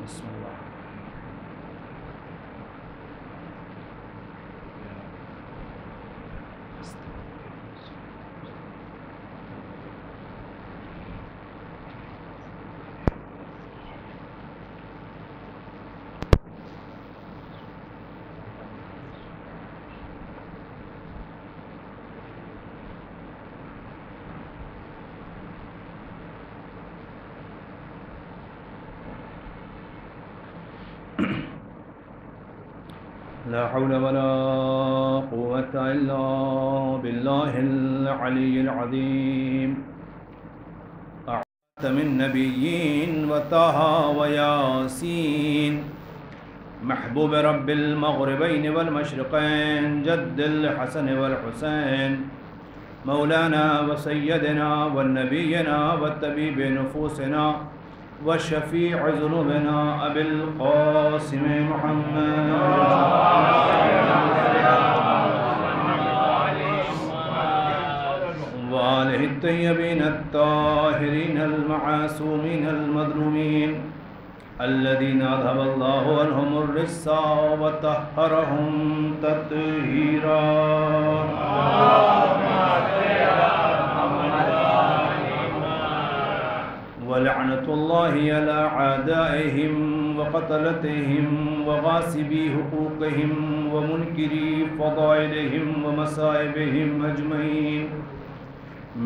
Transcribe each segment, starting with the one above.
بسم اللہ. لا حول ولا قوة إلا بالله العلي العظيم. خاتم النبيين وطه وياسين محبوب رب المغربين والمشرقين جد الحسن والحسين مولانا وسيدنا والنبينا والطبيب نفوسنا وشفيع ذنوبنا أبي القاسم محمد وآله الطيبين الطاهرين المعصومين المظلومين الذين أذهب الله عنهم الرجس وطهرهم تطهيرا. ولعنة الله على أعدائهم وقتلتهم وغاصبي حقوقهم ومنكري فضائلهم ومصائبهم أجمعين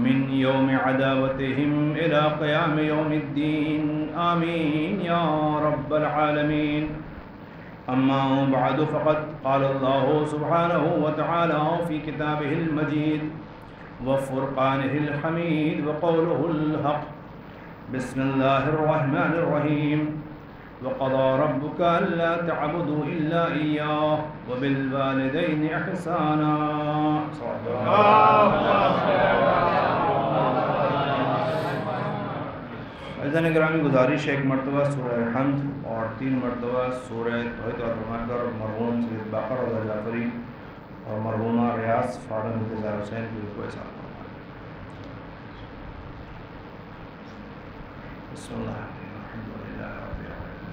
من يوم عداوتهم إلى قيام يوم الدين. آمين يا رب العالمين. أما بعد فقد قال الله سبحانه وتعالى في كتابه المجيد وفرقانه الحميد وقوله الحق. بسم الله الرحمن الرحيم. وقضى ربك ألا تعبدوا إلا إياه وبالوالدين إحسانا. عزیزان گرامی، گزارش ایک مرتبہ سورہ حمد اور 3 مرتبہ سورہ توحید اور رحمت مرحوم سید باقر رضا جعفری اور مرحومہ ریاض فاطمہ انتظار حسین کی رکوع ساتھ. بسم اللہ الحمد للہ رب العالمین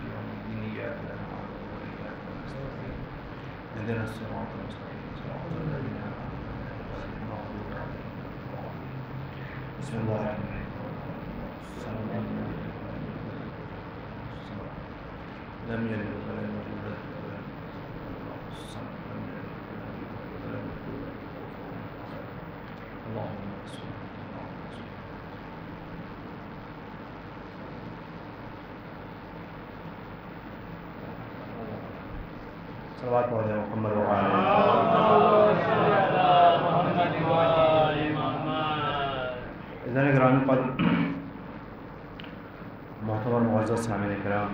یوم الدین ایاک نعبد وإیاک نستعین اهدنا الصراط المستقیم صراط الذین أنعمت عليهم غير المغضوب عليهم ولا الضالين. بسم اللہ الرحمن الرحیم. لم يلد ولم يولد ولم يكن له الصمد لم يلد ولم يولد ولم يكن له كفوا أحد. اللهم صل صلوات پڑھ جائے محمد وعلى عزیزان گرامی قدر، محترم معزز سامعین کرام،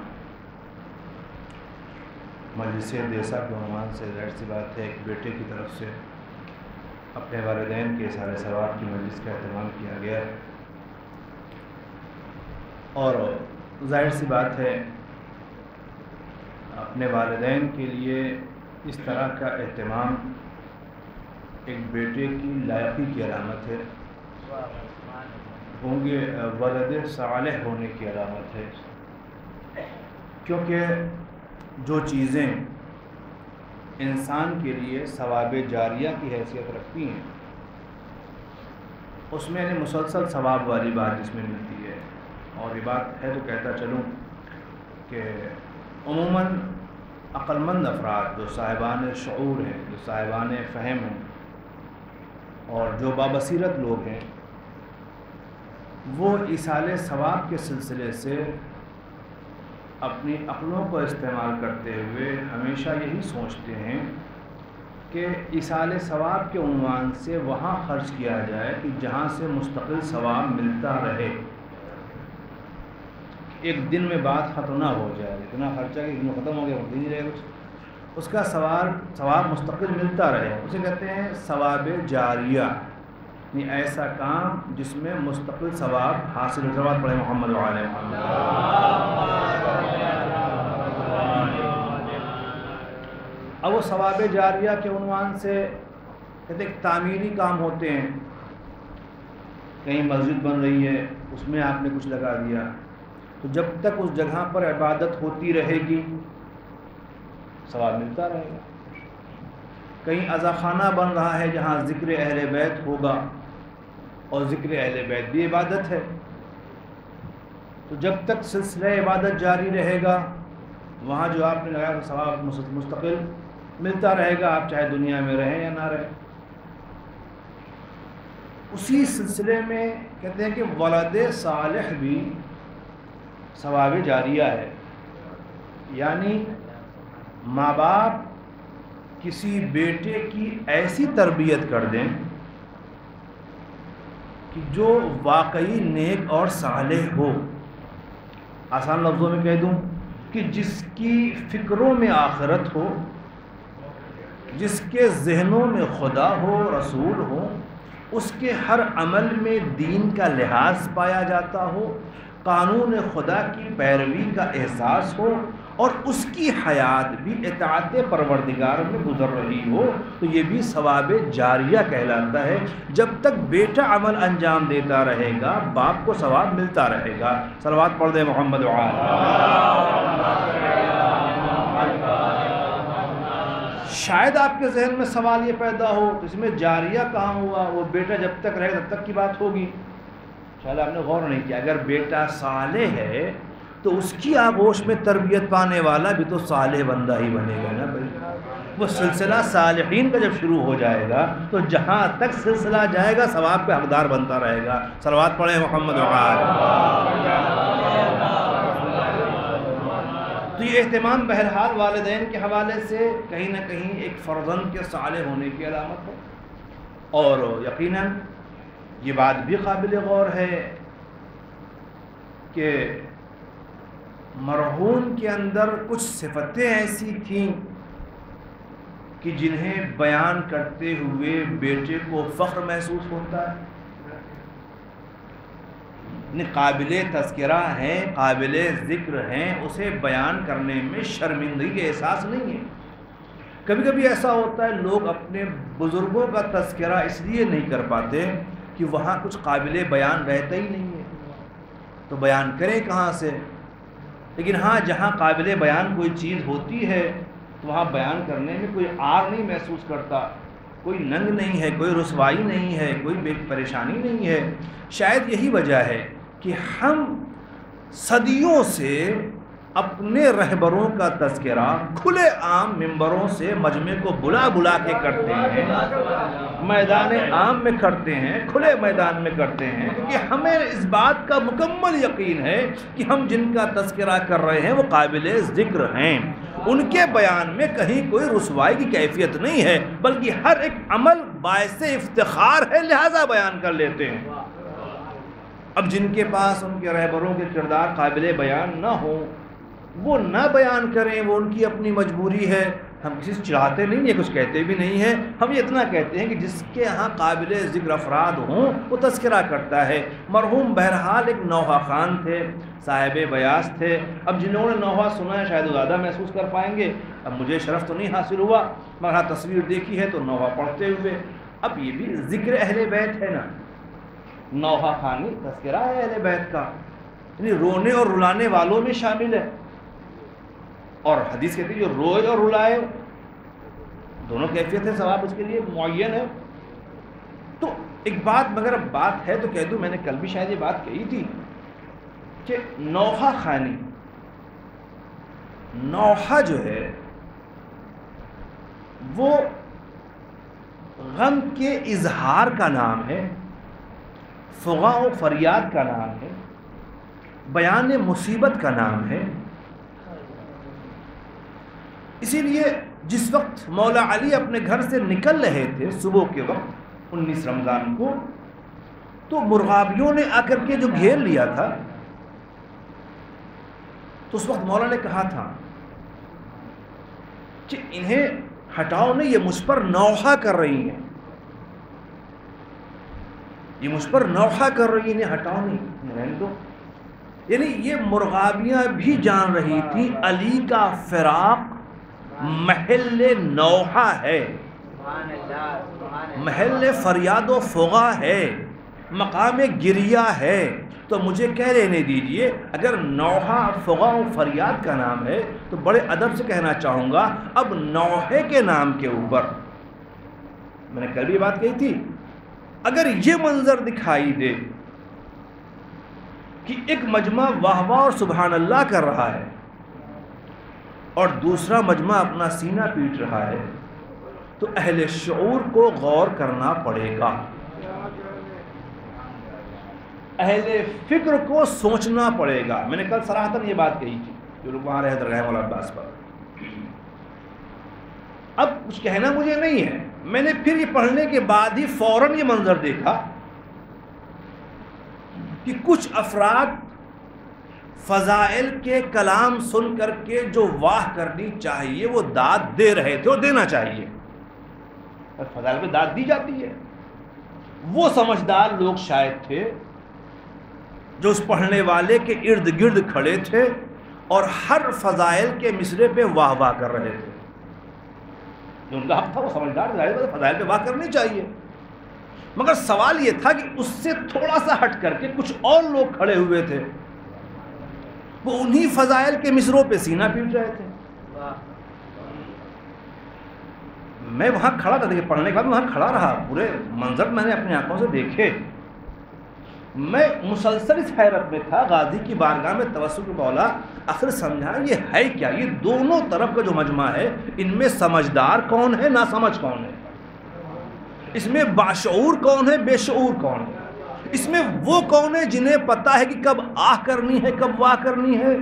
مجلس دیسا کے عنوان سے ظاہر سی بات ہے ایک بیٹے کی طرف سے اپنے والدین کے اظہار ثواب کی مجلس کا اہتمام کیا گیا ہے، اور ظاہر سی بات ہے اپنے والدین کے لیے اس طرح کا اہتمام ایک بیٹے کی لائقی کی علامت ہے، ہوں گے ولد صالح ہونے کی علامت ہے، کیونکہ جو چیزیں انسان کے لیے ثواب جاریہ کی حیثیت رکھتی ہیں اس میں یعنی مسلسل ثواب والی بات جس میں ملتی ہے. اور یہ بات ہے تو کہتا چلوں کہ عموماً عقل مند افراد جو صاحبان شعور ہیں، جو صاحبان فہم ہیں اور جو بابصیرت لوگ ہیں، وہ ایصال ثواب کے سلسلے سے اپنی عقلوں کو استعمال کرتے ہوئے ہمیشہ یہی سوچتے ہیں کہ ایصال ثواب کے عنوان سے وہاں خرچ کیا جائے کہ جہاں سے مستقل ثواب ملتا رہے. ایک دن میں بات ختم نہ ہو جائے، اتنا خرچہ کہ ختم ہو گیا نہیں رہے کچھ، اس کا ثواب مستقل ملتا رہے. اسے کہتے ہیں ثواب جاریہ، یعنی ایسا کام جس میں مستقل ثواب حاصل ہو. صلوات پڑھیں محمد وعلى محمد. اب وہ ثواب جاریہ کے عنوان سے کہتے ہیں تعمیری کام ہوتے ہیں، کہیں مسجد بن رہی ہے اس میں آپ نے کچھ لگا دیا، تو جب تک اس جگہ پر عبادت ہوتی رہے گی ثواب ملتا رہے گا۔ کہیں عزا خانہ بن رہا ہے جہاں ذکر اہل بیت ہوگا، اور ذکر اہل بیت بھی عبادت ہے، تو جب تک سلسلہ عبادت جاری رہے گا وہاں جو آپ نے لگایا ثواب مستقل ملتا رہے گا، آپ چاہے دنیا میں رہیں یا نہ رہیں۔ اسی سلسلے میں کہتے ہیں کہ ولد صالح بھی ثواب جاریہ ہے، یعنی ماں باپ کسی بیٹے کی ایسی تربیت کر دیں کہ جو واقعی نیک اور صالح ہو۔ آسان لفظوں میں کہہ دوں کہ جس کی فکروں میں آخرت ہو، جس کے ذہنوں میں خدا ہو، رسول ہو، اس کے ہر عمل میں دین کا لحاظ پایا جاتا ہو، قانون خدا کی پیروی کا احساس ہو، اور اس کی حیات بھی اطاعت پروردگار میں گزر رہی ہو، تو یہ بھی ثواب جاریہ کہلاتا ہے۔ جب تک بیٹا عمل انجام دیتا رہے گا باپ کو ثواب ملتا رہے گا۔ صلوات پڑھ دیں محمد شاید آپ کے ذہن میں سوال یہ پیدا ہو اس میں جاریہ کہاں ہوا، وہ بیٹا جب تک رہے تب تک کی بات ہوگی۔ شاید آپ نے غور نہیں کیا، اگر بیٹا صالح ہے تو اس کی آغوش میں تربیت پانے والا بھی تو صالح بندہ ہی بنے گا نا بھائی۔ وہ سلسلہ صالحین کا جب شروع ہو جائے گا تو جہاں تک سلسلہ جائے گا ثواب کا حقدار بنتا رہے گا۔ صلوات پڑھیں محمد تو یہ اہتمام بہرحال والدین کے حوالے سے کہیں نہ کہیں ایک فرزند کے صالح ہونے کی علامت ہے، اور یقیناً یہ بات بھی قابل غور ہے کہ مرحوم کے اندر کچھ صفتیں ایسی تھیں کہ جنہیں بیان کرتے ہوئے بیٹے کو فخر محسوس ہوتا ہے، قابل تذکرہ ہیں، قابل ذکر ہیں، اسے بیان کرنے میں شرمندگی کے احساس نہیں ہے۔ کبھی کبھی ایسا ہوتا ہے لوگ اپنے بزرگوں کا تذکرہ اس لیے نہیں کر پاتے کہ وہاں کچھ قابل بیان رہتا ہی نہیں ہے، تو بیان کریں کہاں سے؟ لیکن ہاں جہاں قابل بیان کوئی چیز ہوتی ہے تو وہاں بیان کرنے میں کوئی عار نہیں محسوس کرتا، کوئی ننگ نہیں ہے، کوئی رسوائی نہیں ہے، کوئی پریشانی نہیں ہے۔ شاید یہی وجہ ہے کہ ہم صدیوں سے اپنے رہبروں کا تذکرہ کھلے عام ممبروں سے مجمع کو بلا بلا کے کرتے ہیں، میدان عام میں کرتے ہیں، کھلے میدان میں کرتے ہیں، کیونکہ ہمیں اس بات کا مکمل یقین ہے کہ ہم جن کا تذکرہ کر رہے ہیں وہ قابل ذکر ہیں، ان کے بیان میں کہیں کوئی رسوائی کی کیفیت نہیں ہے، بلکہ ہر ایک عمل باعث افتخار ہے، لہذا بیان کر لیتے ہیں۔ اب جن کے پاس ان کے رہبروں کے کردار قابل بیان نہ ہوں وہ نہ بیان کریں، وہ ان کی اپنی مجبوری ہے۔ ہم کسی سے چڑھاتے نہیں ہیں، کچھ کہتے بھی نہیں ہیں، ہم یہ اتنا کہتے ہیں کہ جس کے ہاں قابل ذکر افراد ہوں وہ تذکرہ کرتا ہے۔ مرحوم بہرحال ایک نوحہ خان تھے، صاحب بیاس تھے۔ اب جنہوں نے نوحہ سنا ہے شاید وہ زیادہ محسوس کر پائیں گے، اب مجھے شرف تو نہیں حاصل ہوا، مگر ہاں تصویر دیکھی ہے تو نوحہ پڑھتے ہوئے۔ اب یہ بھی ذکر اہل بیت ہے نا، نوحہ خانی تذکرہ ہے اہل بیت کا، یعنی رونے اور رلانے والوں میں شامل ہے، اور حدیث کہتی ہے جو روئے اور رلائے دونوں کیفیت ہے، ثواب اس کے لیے معین ہے۔ تو ایک بات، مگر اب بات ہے تو کہہ دوں، میں نے کل بھی شاید یہ بات کہی تھی کہ نوحہ خانی، نوحہ جو ہے وہ غم کے اظہار کا نام ہے، فغاں و فریاد کا نام ہے، بیان مصیبت کا نام ہے۔ اسی لیے جس وقت مولا علی اپنے گھر سے نکل رہے تھے صبح کے وقت 19 رمضان کو، تو مرغابیوں نے آ کر کے جو گھیر لیا تھا، تو اس وقت مولا نے کہا تھا کہ انہیں ہٹاؤ نہیں، یہ مجھ پر نوحہ کر رہی ہیں، یہ مجھ پر نوحہ کر رہی ہیں، انہیں ہٹاؤ نہیں، رہنے دو۔ یعنی یہ مرغابیاں بھی جان رہی تھی علی کا فراق محل نوحہ ہے، محل فریاد و فغاں ہے، مقام گریہ ہے، تو مجھے کہہ لینے دیجئے اگر نوحہ فغاں و فریاد کا نام ہے تو بڑے ادب سے کہنا چاہوں گا اب نوحے کے نام کے اوپر، میں نے کل بھی بات کہی تھی، اگر یہ منظر دکھائی دے کہ ایک مجمع واہ واہ اور سبحان اللہ کر رہا ہے اور دوسرا مجمع اپنا سینہ پیٹ رہا ہے تو اہل شعور کو غور کرنا پڑے گا، اہل فکر کو سوچنا پڑے گا۔ میں نے کل صراحتاً یہ بات کہی تھی جو لوگ وہاں رہے درگاہ مولا عباس پر۔ اب کچھ کہنا مجھے نہیں ہے، میں نے پھر یہ پڑھنے کے بعد ہی فوراً یہ منظر دیکھا کہ کچھ افراد فضائل کے کلام سن کر کے جو واہ کرنی چاہیے وہ داد دے رہے تھے اور دینا چاہیے، اور فضائل پہ داد دی جاتی ہے۔ وہ سمجھدار لوگ شاید تھے جو اس پڑھنے والے کے ارد گرد کھڑے تھے اور ہر فضائل کے مصرے پہ واہ واہ کر رہے تھے، جو ان کا حق تھا، وہ سمجھدار تھے، فضائل پہ واہ کرنی چاہیے۔ مگر سوال یہ تھا کہ اس سے تھوڑا سا ہٹ کر کے کچھ اور لوگ کھڑے ہوئے تھے، وہ انہی فضائل کے مصروں پہ سینہ پیٹ رہے تھے۔ میں وہاں کھڑا تھا، دیکھیں پڑھنے کے بعد وہاں کھڑا رہا، پورے منظر میں نے اپنی آنکھوں سے دیکھے، میں مسلسل اس حیرت میں تھا، غازی کی بارگاہ میں توسل کے مولا آخر سمجھا یہ ہے کیا، یہ دونوں طرف کا جو مجمع ہے ان میں سمجھدار کون ہے، ناسمجھ کون ہے، اس میں باشعور کون ہے، بے شعور کون ہے، اس میں وہ کون ہے جنہیں پتہ ہے کہ کب آہ کرنی ہے، کب واہ کرنی ہے،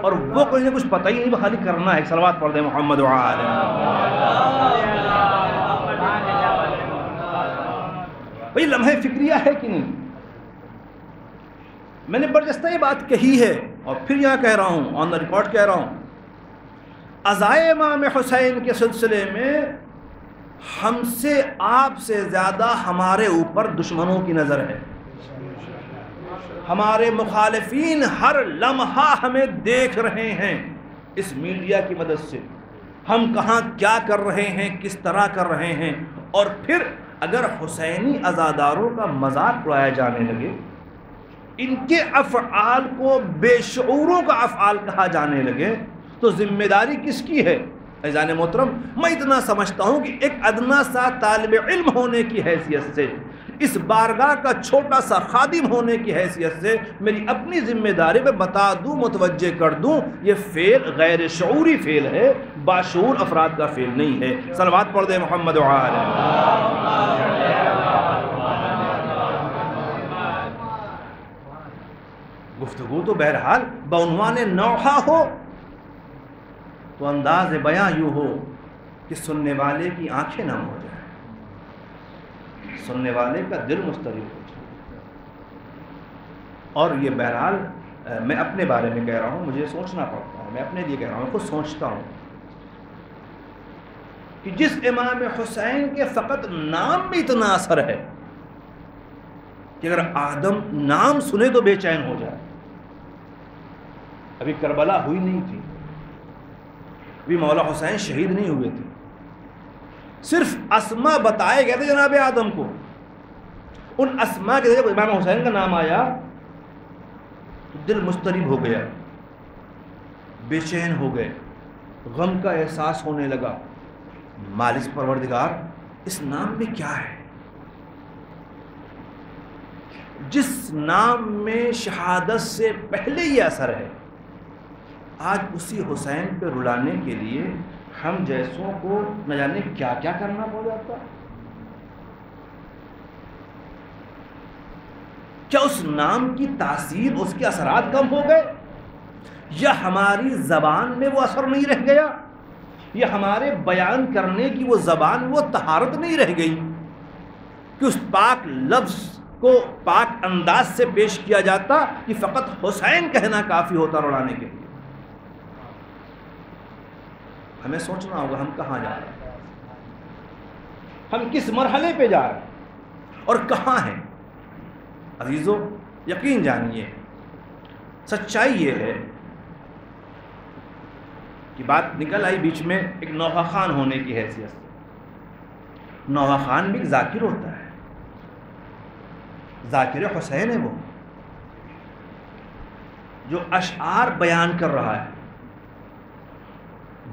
اور وہ کوئی کچھ پتہ ہی نہیں، خالی کرنا ہے۔ صلوات پڑھ دیں محمد وعلى بھئی لمحہ فکریہ ہے کہ نہیں؟ میں نے برجستہ یہ بات کہی ہے اور پھر یہاں کہہ رہا ہوں، آن دا ریکارڈ کہہ رہا ہوں، عزائے امام حسین کے سلسلے میں ہم سے آپ سے زیادہ ہمارے اوپر دشمنوں کی نظر ہے، ہمارے مخالفین ہر لمحہ ہمیں دیکھ رہے ہیں اس میڈیا کی مدد سے، ہم کہاں کیا کر رہے ہیں، کس طرح کر رہے ہیں۔ اور پھر اگر حسینی عزاداروں کا مذاق اڑایا جانے لگے، ان کے افعال کو بے شعوروں کا افعال کہا جانے لگے تو ذمہ داری کس کی ہے؟ عزیزان محترم، میں اتنا سمجھتا ہوں کہ ایک ادنا سا طالب علم ہونے کی حیثیت سے، اس بارگاہ کا چھوٹا سا خادم ہونے کی حیثیت سے میری اپنی ذمہ داری میں بتا دوں، متوجہ کر دوں، یہ فعل غیر شعوری فعل ہے، باشعور افراد کا فعل نہیں ہے۔ صلوات پڑھ دیں محمد وعلى۔ گفتگو تو بہرحال بعنوان نوحہ ہو تو انداز بیاں یوں ہو کہ سننے والے کی آنکھیں نم ہو جائیں، سننے والے کا دل مضطرب ہو جائے۔ اور یہ بہرحال میں اپنے بارے میں کہہ رہا ہوں، مجھے سوچنا پڑتا ہے، میں اپنے لیے کہہ رہا ہوں، خود سوچتا ہوں کہ جس امام حسین کے فقط نام میں اتنا اثر ہے کہ اگر آدم نام سنے تو بے چین ہو جائے۔ ابھی کربلا ہوئی نہیں تھی، ابھی مولا حسین شہید نہیں ہوئے تھے، صرف اسما بتائے گئے تھے جناب آدم کو، ان اسما کے جب امام حسین کا نام آیا تو دل مضطرب ہو گیا، بے چین ہو گئے، غم کا احساس ہونے لگا، مالک پروردگار اس نام میں کیا ہے؟ جس نام میں شہادت سے پہلے یہ اثر ہے، آج اسی حسین پہ رلانے کے لیے ہم جیسوں کو نہ جانے کیا کیا کرنا پڑ جاتا۔ کیا اس نام کی تاثیر، اس کے اثرات کم ہو گئے، یا ہماری زبان میں وہ اثر نہیں رہ گیا، یا ہمارے بیان کرنے کی وہ زبان، وہ طہارت نہیں رہ گئی کہ اس پاک لفظ کو پاک انداز سے پیش کیا جاتا کہ فقط حسین کہنا کافی ہوتا رلانے کے لیے۔ ہمیں سوچنا ہوگا ہم کہاں جا رہے ہیں، ہم کس مرحلے پہ جا رہے ہیں اور کہاں ہیں۔ عزیزو یقین جانیے، سچائی یہ ہے کہ بات نکل آئی بیچ میں ایک نوحہ خان ہونے کی حیثیت سے۔ نوحہ خان بھی ایک ذاکر ہوتا ہے، ذاکر حسین ہے وہ، جو اشعار بیان کر رہا ہے،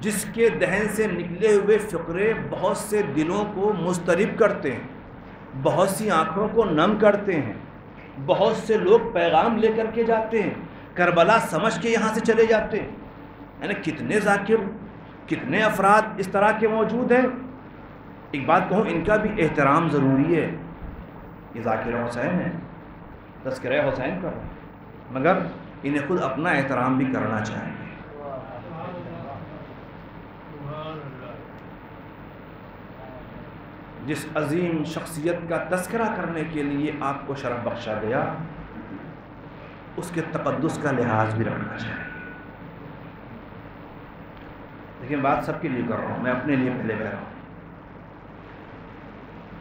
جس کے دہن سے نکلے ہوئے فقرے بہت سے دلوں کو مضطرب کرتے ہیں، بہت سی آنکھوں کو نم کرتے ہیں، بہت سے لوگ پیغام لے کر کے جاتے ہیں، کربلا سمجھ کے یہاں سے چلے جاتے ہیں. یعنی کتنے ذاکر، کتنے افراد اس طرح کے موجود ہیں. ایک بات کہوں، ان کا بھی احترام ضروری ہے. یہ ذاکر حسین ہے، تذکرہ حسین کر رہے ہیں، مگر انہیں خود اپنا احترام بھی کرنا چاہیے. جس عظیم شخصیت کا تذکرہ کرنے کے لیے آپ کو شرف بخشا گیا، اس کے تقدس کا لحاظ بھی رکھنا چاہیے. لیکن بات سب کے لیے کر رہا ہوں، میں اپنے لیے پہلے کہہ رہا ہوں.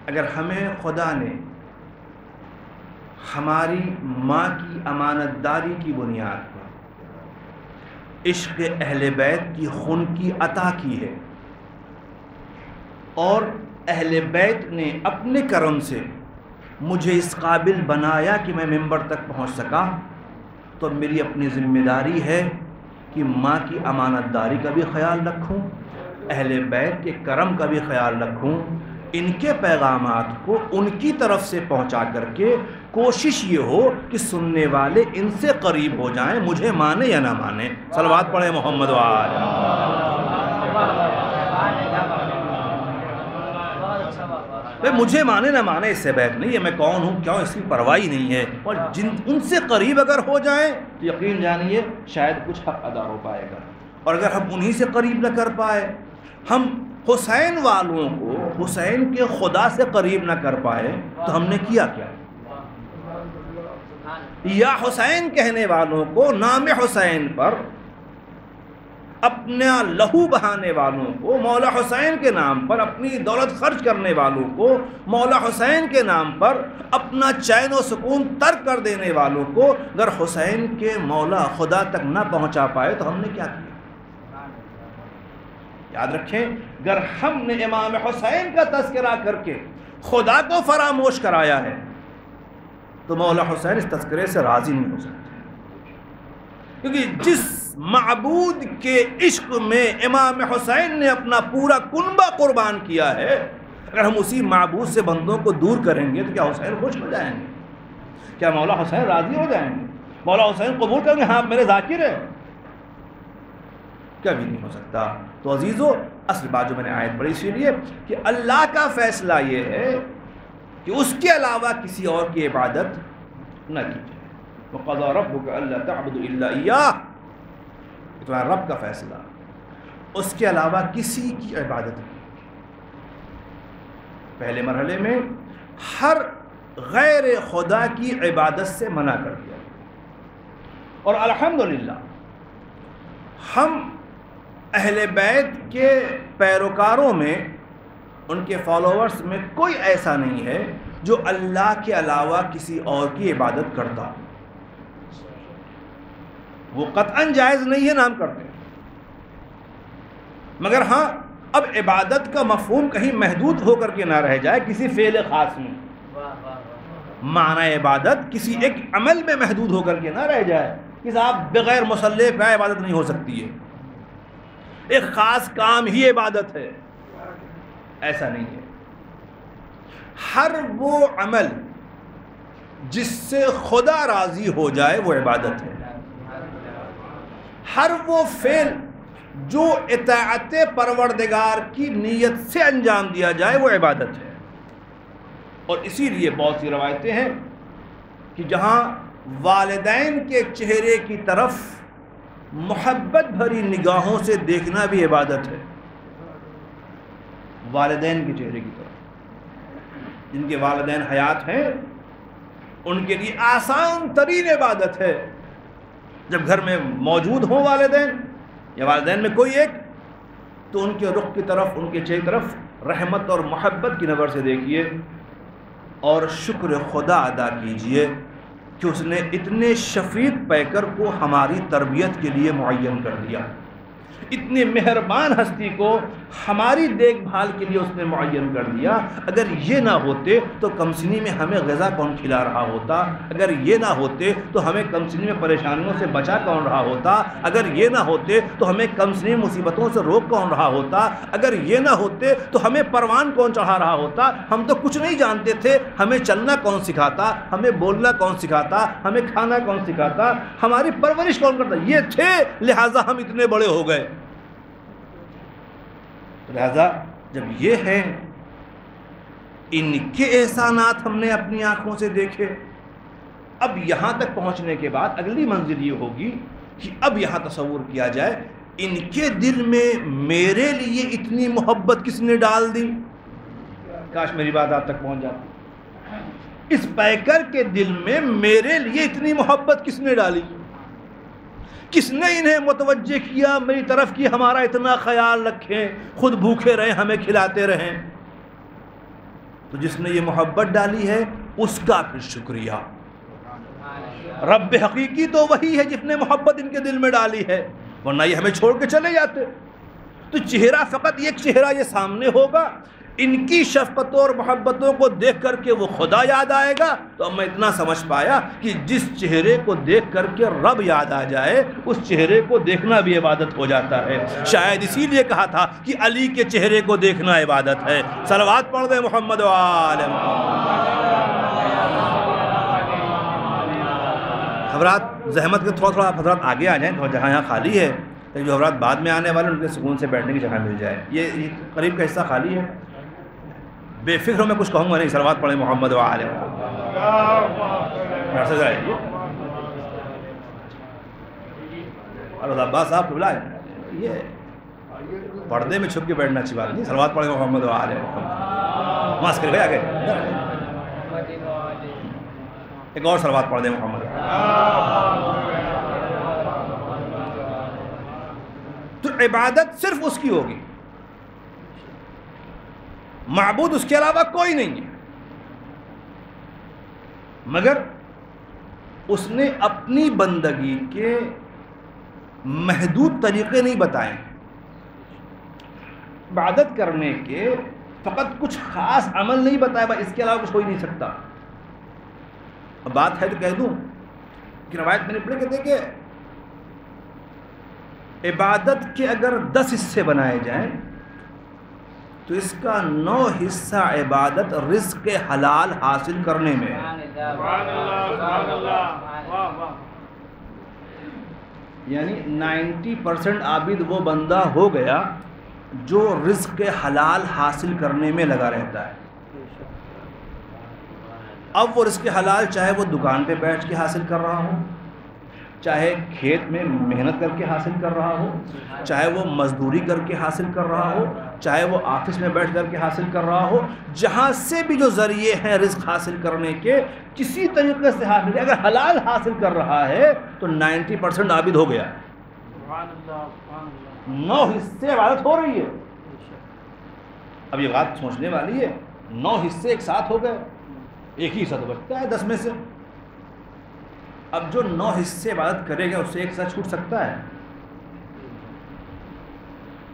اگر ہمیں خدا نے ہماری ماں کی امانت داری کی بنیاد پر عشق اہل بیت کی خون کی عطا کی ہے، اور اہل بیت نے اپنے کرم سے مجھے اس قابل بنایا کہ میں منبر تک پہنچ سکا، تو میری اپنی ذمہ داری ہے کہ ماں کی امانت داری کا بھی خیال رکھوں، اہل بیت کے کرم کا بھی خیال رکھوں، ان کے پیغامات کو ان کی طرف سے پہنچا کر کے کوشش یہ ہو کہ سننے والے ان سے قریب ہو جائیں، مجھے مانے یا نہ مانے. صلوات پڑھیں محمد وآلہ. مجھے مانے نہ مانے اس سے بحث نہیں ہے، میں کون ہوں کیوں اس کی پرواہ نہیں ہے، اور ان سے قریب اگر ہو جائیں تو یقین جانیے شاید کچھ حق ادا ہو پائے گا. اور اگر ہم انہی سے قریب نہ کر پائے، ہم حسین والوں کو حسین کے خدا سے قریب نہ کر پائے، تو ہم نے کیا کیا؟ یا حسین کہنے والوں کو، نام حسین پر اپنا لہو بہانے والوں کو، مولا حسین کے نام پر اپنی دولت خرچ کرنے والوں کو، مولا حسین کے نام پر اپنا چین و سکون ترک کر دینے والوں کو اگر حسین کے مولا خدا تک نہ پہنچا پائے تو ہم نے کیا کیا؟ یاد رکھیں، اگر ہم نے امام حسین کا تذکرہ کر کے خدا کو فراموش کرایا ہے تو مولا حسین اس تذکرے سے راضی نہیں ہو سکتے. کیونکہ جس معبود کے عشق میں امام حسین نے اپنا پورا کنبہ قربان کیا ہے، اگر ہم اسی معبود سے بندوں کو دور کریں گے تو کیا حسین خوش ہو جائیں گے؟ کیا مولا حسین راضی ہو جائیں گے؟ مولا حسین قبول کریں گے ہاں میرے ذاکر ہے؟ کبھی نہیں ہو سکتا. تو عزیزو، اصل بات جو میں نے آیت پڑھی اسی لیے کہ اللہ کا فیصلہ یہ ہے کہ اس کے علاوہ کسی اور کی عبادت نہ کی جائے. وَقَضَىٰ رَبُّكَ أَلَّا تَعْبُدُوا إِلَّا إِيَّاهُ، تمہارا رب کا فیصلہ، اس کے علاوہ کسی کی عبادت نہیں. پہلے مرحلے میں ہر غیر خدا کی عبادت سے منع کر دیا، اور الحمدللہ ہم اہل بیت کے پیروکاروں میں، ان کے فالوورز میں کوئی ایسا نہیں ہے جو اللہ کے علاوہ کسی اور کی عبادت کرتا. وہ قطعاً جائز نہیں ہے، نام کرتے ہیں، مگر ہاں اب عبادت کا مفہوم کہیں محدود ہو کر کے نہ رہ جائے کسی فعل خاص میں. معنی عبادت کسی ایک عمل میں محدود ہو کر کے نہ رہ جائے کہ صاحب بغیر مصلی پہ عبادت نہیں ہو سکتی ہے، ایک خاص کام ہی عبادت ہے. ایسا نہیں ہے. ہر وہ عمل جس سے خدا راضی ہو جائے وہ عبادت ہے. ہر وہ فعل جو اطاعت پروردگار کی نیت سے انجام دیا جائے وہ عبادت ہے. اور اسی لیے بہت سی روایتیں ہیں کہ جہاں والدین کے چہرے کی طرف محبت بھری نگاہوں سے دیکھنا بھی عبادت ہے. والدین کے چہرے کی طرف، جن کے والدین حیات ہیں ان کے لیے آسان ترین عبادت ہے جب گھر میں موجود ہوں والدین یا والدین میں کوئی ایک، تو ان کے رخ کی طرف، ان کے چہرے کی طرف رحمت اور محبت کی نظر سے دیکھیے اور شکر خدا ادا کیجئے کہ اس نے اتنے شفیق پیکر کو ہماری تربیت کے لیے معین کر دیا. اتنی مہربان ہستی کو ہماری دیکھ بھال کے لیے اس نے معین کر دیا. اگر یہ نہ ہوتے تو کمسنی میں ہمیں غذا کون کھلا رہا ہوتا؟ اگر یہ نہ ہوتے تو ہمیں کمسنی میں پریشانیوں سے بچا کون رہا ہوتا؟ اگر یہ نہ ہوتے تو ہمیں کمسنی مصیبتوں سے روک کون رہا ہوتا؟ اگر یہ نہ ہوتے تو ہمیں پروان کون چڑھا رہا ہوتا؟ ہم تو کچھ نہیں جانتے تھے. ہمیں چلنا کون سکھاتا؟ ہمیں بولنا کون سکھاتا؟ ہمیں کھانا کون سکھاتا؟ ہماری پرورش کون کرتا؟ یہ تھے، لہٰذا ہم اتنے بڑے ہو گئے. لہذا جب یہ ہیں، ان کے احسانات ہم نے اپنی آنکھوں سے دیکھے. اب یہاں تک پہنچنے کے بعد اگلی منزل یہ ہوگی کہ اب یہاں تصور کیا جائے ان کے دل میں میرے لیے اتنی محبت کس نے ڈال دی. کاش میری بات آپ تک پہنچ جاتی. اس پیکر کے دل میں میرے لیے اتنی محبت کس نے ڈالی؟ کس نے انہیں متوجہ کیا میری طرف کی ہمارا اتنا خیال رکھیں، خود بھوکے رہیں ہمیں کھلاتے رہیں؟ تو جس نے یہ محبت ڈالی ہے اس کا پھر شکریہ. رب حقیقی تو وہی ہے جس نے محبت ان کے دل میں ڈالی ہے، ورنہ یہ ہمیں چھوڑ کے چلے جاتے. تو چہرہ فقط ایک چہرہ یہ سامنے ہوگا، ان کی شفقتوں اور محبتوں کو دیکھ کر کے وہ خدا یاد آئے گا. تو اب میں اتنا سمجھ پایا کہ جس چہرے کو دیکھ کر کے رب یاد آ جائے اس چہرے کو دیکھنا بھی عبادت ہو جاتا ہے. شاید اسی لیے کہا تھا کہ علی کے چہرے کو دیکھنا عبادت ہے. صلوات پڑھ دیں محمد و آل محمد. حضرات زحمت کے تھوڑا حضرات آگے آ جائیں، تھوڑا جگہ یہاں خالی ہے، جو حضرات بعد میں آنے والے ان کے سکون سے بیٹھنے کی جگہ مل جائے. یہ قریب کا حصہ خالی ہے. بے فکر میں کچھ کہوں گا نہیں. صلوات پڑھیں محمد و آل محمد. عباس صاحب بلائے، یہ پردے میں چھپ کے بیٹھنا اچھی بات نہیں. صلوات پڑھیں محمد و آل محمد. ماسک کر گئے آگے ایک اور صلوات پڑھ دیں محمد. تو عبادت صرف اس کی ہوگی، معبود اس کے علاوہ کوئی نہیں ہے. مگر اس نے اپنی بندگی کے محدود طریقے نہیں بتائے. عبادت کرنے کے فقط کچھ خاص عمل نہیں بتایا، اس کے علاوہ کچھ ہو ہی نہیں سکتا. اب بات ہے تو کہہ دوں کہ روایت میں نے پڑھی کہتے کہ عبادت کے اگر 10 حصے بنائے جائیں تو اس کا 9 حصہ عبادت رزق حلال حاصل کرنے میں ہے. یعنی 90% عابد وہ بندہ ہو گیا جو رزق حلال حاصل کرنے میں لگا رہتا ہے. اب وہ رزق حلال چاہے وہ دکان پہ بیٹھ کے حاصل کر رہا ہو، چاہے کھیت میں محنت کر کے حاصل کر رہا ہو، چاہے وہ مزدوری کر کے حاصل کر رہا ہو، چاہے وہ آفس میں بیٹھ کر کے حاصل کر رہا ہو، جہاں سے بھی جو ذریعے ہیں رزق حاصل کرنے کے کسی طریقے سے حاصل، اگر حلال حاصل کر رہا ہے تو 90% عابد ہو گیا. 9 حصے عبادت ہو رہی ہے. اب یہ بات سوچنے والی ہے، 9 حصے ایک ساتھ ہو گئے، ایک ہی حصہ تو بچتا ہے 10 میں سے. اب جو 9 حصے عبادت کرے گا اس سے ایک حصہ چھوٹ سکتا ہے؟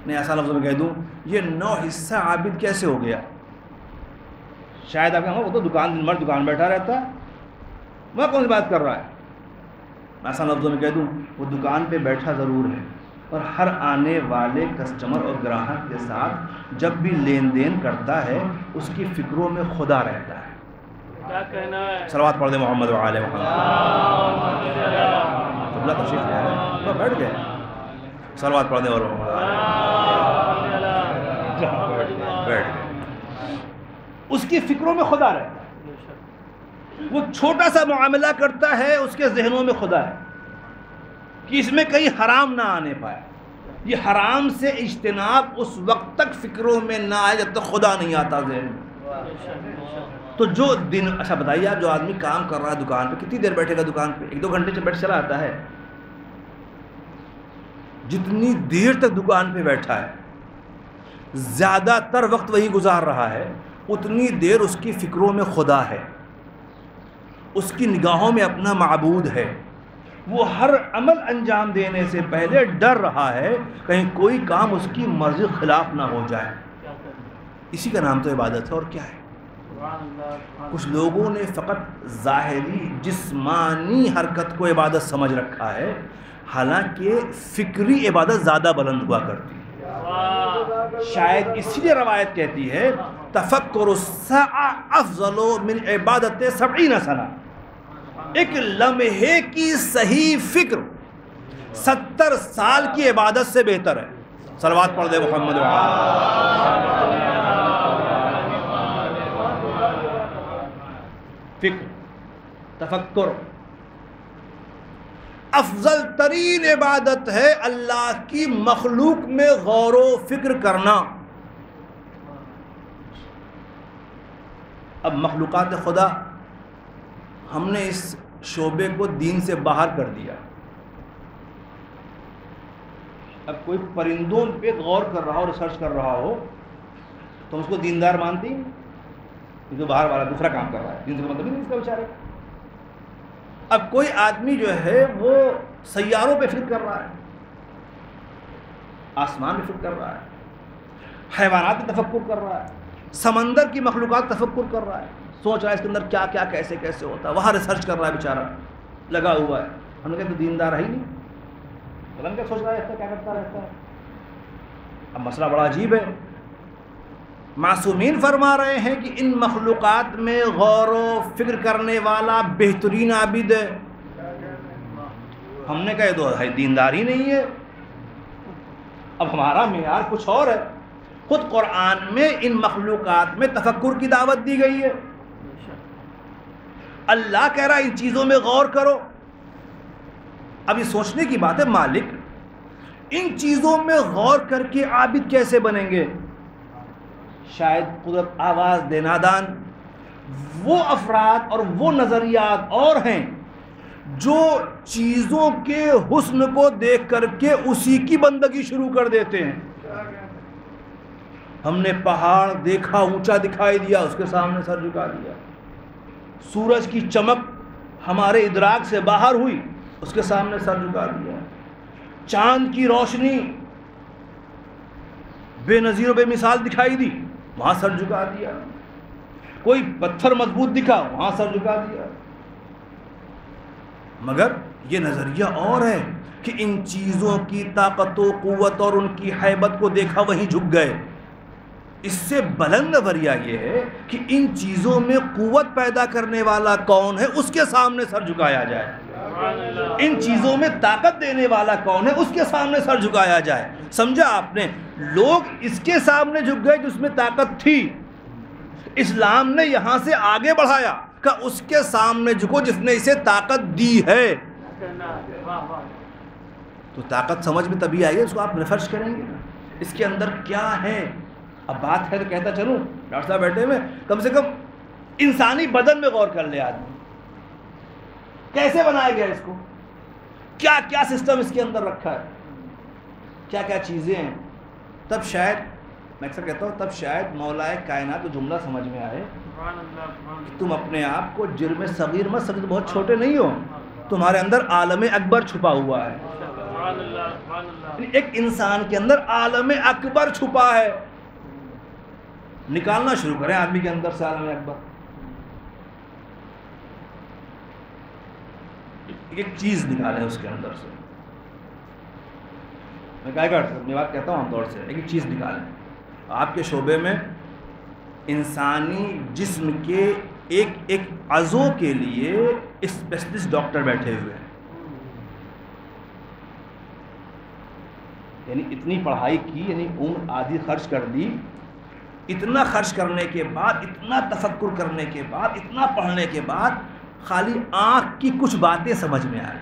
نہیں. ایسا لفظ میں کہہ دوں یہ 9 حصہ عابد کیسے ہو گیا؟ شاید آپ کہیں وہ تو دکان مرد دکان بیٹھا رہتا ہے، وہ کون سی بات کر رہا ہے؟ ایسا لفظوں میں کہہ دوں وہ دکان پہ بیٹھا ضرور ہے، اور ہر آنے والے کسٹمر اور گراہک کے ساتھ جب بھی لین دین کرتا ہے اس کی فکروں میں خدا رہتا ہے. صلوات پڑھ دیں محمد و آل محمد. اللہ تشریف لے آئے تو بیٹھ گئے. صلوات پڑھ دیں اور بیٹھ گئے. اس کی فکروں میں خدا رہتا ہے. وہ چھوٹا سا معاملہ کرتا ہے اس کے ذہنوں میں خدا ہے کہ اس میں کہیں حرام نہ آنے پائے. یہ حرام سے اجتناب اس وقت تک فکروں میں نہ آئے جب تک خدا نہیں آتا ذہن. تو جو دن، اچھا بتائیے آپ، جو آدمی کام کر رہا ہے دکان پہ کتنی دیر بیٹھے گا دکان پہ؟ 1-2 گھنٹے سے بیٹھ چلا آتا ہے. جتنی دیر تک دکان پہ بیٹھا ہے زیادہ تر وقت وہی گزار رہا ہے، اتنی دیر اس کی فکروں میں خدا ہے، اس کی نگاہوں میں اپنا معبود ہے، وہ ہر عمل انجام دینے سے پہلے ڈر رہا ہے کہیں کوئی کام اس کی مرضی خلاف نہ ہو جائے. اسی کا نام تو عبادت ہے، اور کیا ہے. کچھ لوگوں نے فقط ظاہری جسمانی حرکت کو عبادت سمجھ رکھا ہے، حالانکہ فکری عبادت زیادہ بلند ہوا کرتی ہے. شاید اسی لیے روایت کہتی ہے تفکر الساعہ افضل من عبادت 70 سنہ. ایک لمحے کی صحیح فکر 70 سال کی عبادت سے بہتر ہے. صلوات پڑھ دے محمد فکر تفکر افضل ترین عبادت ہے اللہ کی مخلوق میں غور و فکر کرنا. اب مخلوقات خدا ہم نے اس شعبے کو دین سے باہر کر دیا. اب کوئی پرندوں پہ غور کر رہا ہو، ریسرچ کر رہا ہو، تو اس کو دیندار مانتی ہیں؟ یہ تو باہر والا دوسرا کام کر رہا ہے، دین سے مطلب نہیں اس کا بیچارے. اب کوئی آدمی جو ہے وہ سیاروں پہ فکر کر رہا ہے، آسمان پہ فکر کر رہا ہے، حیوانات پہ تفکر کر رہا ہے، سمندر کی مخلوقات تفکر کر رہا ہے، سوچ رہا ہے اس کے اندر کیا کیا کیسے کیسے ہوتا ہے، وہاں ریسرچ کر رہا ہے بیچارہ، لگا ہوا ہے. ہم نے کہا تو دیندار ہے ہی نہیں، پتہ کیا سوچ رہا ہے، کیا کرتا رہتا ہے. اب مسئلہ بڑا عجیب ہے. معصومین فرما رہے ہیں کہ ان مخلوقات میں غور و فکر کرنے والا بہترین عابد ہے. ہم نے کہا یہ تو دیندار ہی نہیں ہے. اب ہمارا معیار کچھ اور ہے. خود قرآن میں ان مخلوقات میں تفکر کی دعوت دی گئی ہے. اللہ کہہ رہا ہے ان چیزوں میں غور کرو. اب یہ سوچنے کی بات ہے مالک ان چیزوں میں غور کر کے عابد کیسے بنیں گے؟ شاید قدرت آواز دے نادان وہ افراد اور وہ نظریات اور ہیں جو چیزوں کے حسن کو دیکھ کر کے اسی کی بندگی شروع کر دیتے ہیں. ہم نے پہاڑ دیکھا اونچا دکھائی دیا، اس کے سامنے سر جھکا دیا. سورج کی چمک ہمارے ادراک سے باہر ہوئی، اس کے سامنے سر جھکا دیا. چاند کی روشنی بے نظیر و بے مثال دکھائی دی، وہاں سر جھکا دیا. کوئی پتھر مضبوط دکھا، وہاں سر جھکا دیا. مگر یہ نظریہ اور ہے کہ ان چیزوں کی طاقت و قوت اور ان کی ہیبت کو دیکھا وہیں جھک گئے. اس سے بلند نظریہ یہ ہے کہ ان چیزوں میں قوت پیدا کرنے والا کون ہے اس کے سامنے سر جھکایا جائے. ان چیزوں میں طاقت دینے والا کون ہے اس کے سامنے سر جھکایا جائے. سمجھا آپ نے؟ لوگ اس کے سامنے جھک گئے کہ اس میں طاقت تھی. اسلام نے یہاں سے آگے بڑھایا کہ اس کے سامنے جھکو جس نے اسے طاقت دی ہے. تو طاقت سمجھ میں تبھی آئی ہے، اس کو آپ ریسرچ کریں گے اس کے اندر کیا ہے. اب بات ہے تو کہتا چلوں ڈاکٹر صاحب بیٹھے ہوئے، کم سے کم انسانی بدن میں غور کر لے آدمی. کیسے بنایا گیا اس کو، کیا کیا سسٹم اس کے اندر رکھا ہے، کیا کیا چیزیں ہیں. تب شاید میں اکثر کہتا ہوں تب شاید مولا کائنات کو جملہ سمجھ میں آئے کہ تم اپنے آپ کو جرم صغیر مت سمجھو، بہت چھوٹے نہیں ہو، تمہارے اندر عالم اکبر چھپا ہوا ہے. ایک انسان کے اندر عالم اکبر چھپا ہے. نکالنا شروع کریں آدمی کے اندر سے عالم اکبر. ایک چیز نکالیں اس کے اندر سے. میں اپنی بات کہتا ہوں عام طور سے، ایک چیز نکالیں. آپ کے شعبے میں انسانی جسم کے ایک ایک عضو کے لیے اسپیشلسٹ ڈاکٹر بیٹھے ہوئے ہیں. یعنی اتنی پڑھائی کی، یعنی عمر آدھی خرچ کر دی. اتنا خرچ کرنے کے بعد، اتنا تفکر کرنے کے بعد، اتنا پڑھنے کے بعد خالی آنکھ کی کچھ باتیں سمجھ میں آئیں.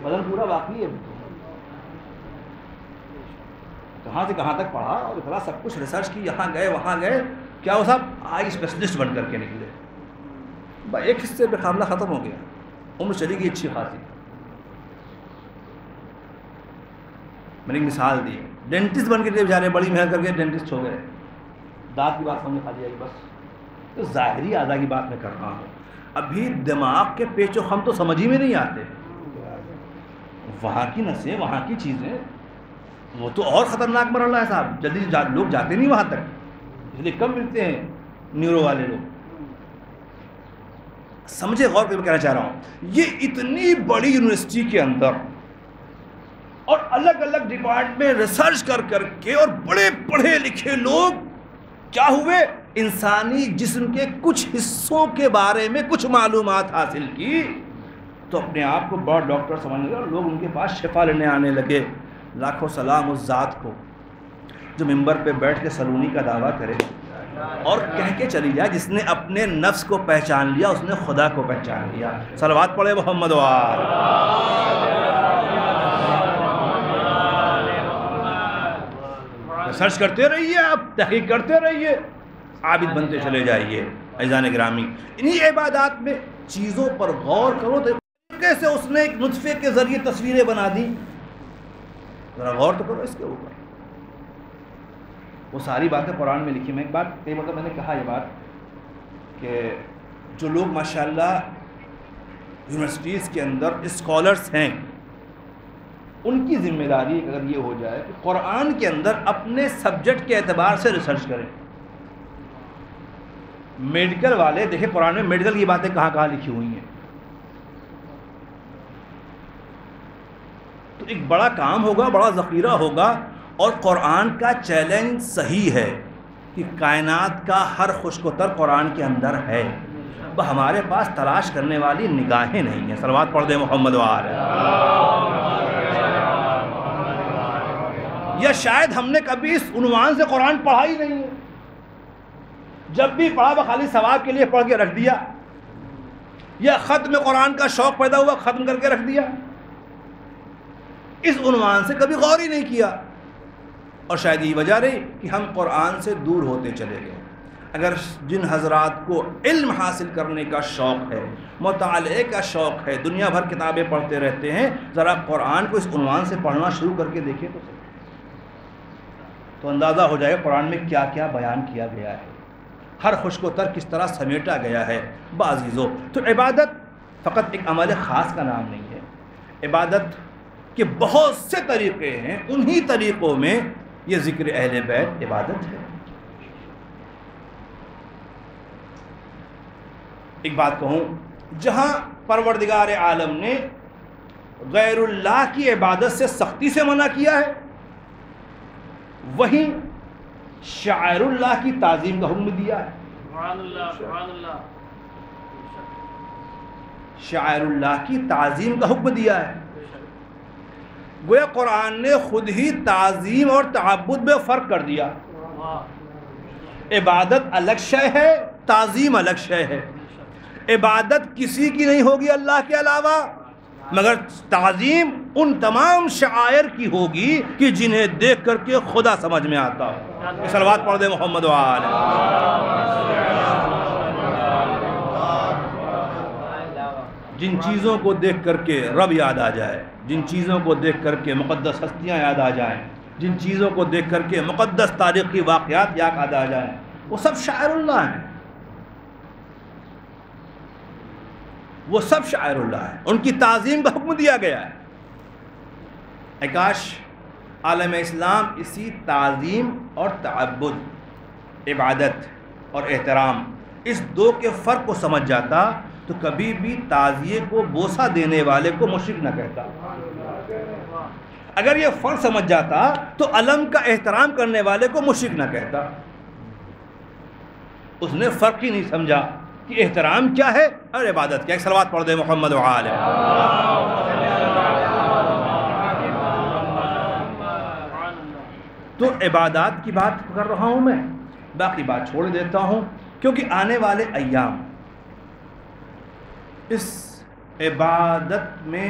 بدن پورا باقی ہے. کہاں سے کہاں تک پڑھا اور اتنا سب کچھ ریسرچ کی، یہاں گئے وہاں گئے، کیا وہ صاحب آئی اسپیشلسٹ بن کر کے نکلے. ایک حصے پہ معاملہ ختم ہو گیا، عمر چلی گئی اچھی خاصی. میں نے ایک مثال دی، ڈینٹسٹ بن کے بیچارے بڑی محنت کر کے ڈینٹسٹ ہو گئے. دانت کی بات سمجھ کھا جائے گی بس. تو ظاہری اعضاء کی بات میں کر رہا ہوں. ابھی دماغ کے پیچ و خم تو سمجھ ہی میں نہیں آتے، وہاں کی نسیں، وہاں کی چیزیں، وہ تو اور خطرناک مرحلہ ہے صاحب، جلدی لوگ جاتے نہیں وہاں تک، اس لیے کم ملتے ہیں نیورو والے لوگ. سمجھے غور کر کے کہنا چاہ رہا ہوں، یہ اتنی بڑی یونیورسٹی کے اندر اور الگ الگ ڈپارٹمنٹ میں ریسرچ کر کے، اور بڑے پڑھے لکھے لوگ کیا ہوئے، انسانی جسم کے کچھ حصوں کے بارے میں کچھ معلومات حاصل کی، تو اپنے آپ کو بڑا ڈاکٹر سمجھنے لگے اور لوگ ان کے پاس شفا لینے آنے لگے. لاکھوں سلام اس ذات کو جو ممبر پہ بیٹھ کے سلونی کا دعویٰ کرے اور کہہ کے چلی جائے جس نے اپنے نفس کو پہچان لیا اس نے خدا کو پہچان لیا. صلوات پڑھے محمد وآل. سرچ کرتے رہیے، آپ تحقیق کرتے رہیے، عابد بنتے چلے جائیے. عزیزان گرامی، انہی عبادات میں چیزوں پر غور کرو تو کیسے اس نے ایک نطفے کے ذریعے تصویریں بنا دی، ذرا غور تو کرو اس کے اوپر. وہ ساری باتیں قرآن میں لکھی. میں ایک بات کئی مرتبہ میں نے کہا یہ بات کہ جو لوگ ماشاءاللہ یونیورسٹیز کے اندر اسکالرس ہیں، ان کی ذمہ داری اگر یہ ہو جائے کہ قرآن کے اندر اپنے سبجیکٹ کے اعتبار سے ریسرچ کریں. میڈیکل والے دیکھیں قرآن میں میڈیکل کی باتیں کہاں کہاں لکھی ہوئی ہیں. تو ایک بڑا کام ہوگا، بڑا ذخیرہ ہوگا، اور قرآن کا چیلنج صحیح ہے کہ کائنات کا ہر خشک و تر قرآن کے اندر ہے، ہمارے پاس تلاش کرنے والی نگاہیں نہیں ہیں. صلوات پڑھ دیں محمد وآل. یا شاید ہم نے کبھی اس عنوان سے قرآن پڑھا ہی نہیں ہے، جب بھی پڑھا وہ خالی ثواب کے لیے پڑھ کے رکھ دیا، یا ختم قرآن کا شوق پیدا ہوا ختم کر کے رکھ دیا، اس عنوان سے کبھی غور ہی نہیں کیا. اور شاید یہ وجہ رہی کہ ہم قرآن سے دور ہوتے چلے گئے. اگر جن حضرات کو علم حاصل کرنے کا شوق ہے، مطالعے کا شوق ہے، دنیا بھر کتابیں پڑھتے رہتے ہیں، ذرا قرآن کو اس عنوان سے پڑھنا شروع کر کے دیکھیں تو اندازہ ہو جائے قرآن میں کیا کیا بیان کیا گیا ہے، ہر خشک و تر کس طرح سمیٹا گیا ہے. بعزیزو، تو عبادت فقط ایک عمل خاص کا نام نہیں ہے، عبادت کے بہت سے طریقے ہیں، انہی طریقوں میں یہ ذکر اہل بیت عبادت ہے. ایک بات کہوں، جہاں پروردگار عالم نے غیر اللہ کی عبادت سے سختی سے منع کیا ہے، وہیں شاعر اللہ کی تعظیم کا حکم دیا ہے. شاعر اللہ کی تعظیم کا حکم دیا ہے. گویا قرآن نے خود ہی تعظیم اور تعبد میں فرق کر دیا. عبادت الگ شے ہے، تعظیم الگ شے ہے. عبادت کسی کی نہیں ہوگی اللہ کے علاوہ، مگر تعظیم ان تمام شعائر کی ہوگی کہ جنہیں دیکھ کر کے خدا سمجھ میں آتا ہو. صلوات پڑھ دے محمد وآل. جن چیزوں کو دیکھ کر کے رب یاد آ جائے، جن چیزوں کو دیکھ کر کے مقدس ہستیاں یاد آ جائیں، جن چیزوں کو دیکھ کر کے مقدس تاریخی واقعات یاد آ جائیں، وہ سب شاعر اللہ ہیں، وہ سب شاعر اللہ ہیں. ان کی تعظیم کا حکم دیا گیا ہے. کاش عالم اسلام اسی تعظیم اور تعبد، عبادت اور احترام، اس دو کے فرق کو سمجھ جاتا تو کبھی بھی تعزیے کو بوسہ دینے والے کو مشرک نہ کہتا. اگر یہ فرق سمجھ جاتا تو علم کا احترام کرنے والے کو مشرک نہ کہتا. اس نے فرق ہی نہیں سمجھا کہ احترام کیا ہے اور عبادت کیا ہے. صلوات پڑھ دے محمد وآل. تو عبادات کی بات کر رہا ہوں میں، باقی بات چھوڑ دیتا ہوں، کیونکہ آنے والے ایام اس عبادت میں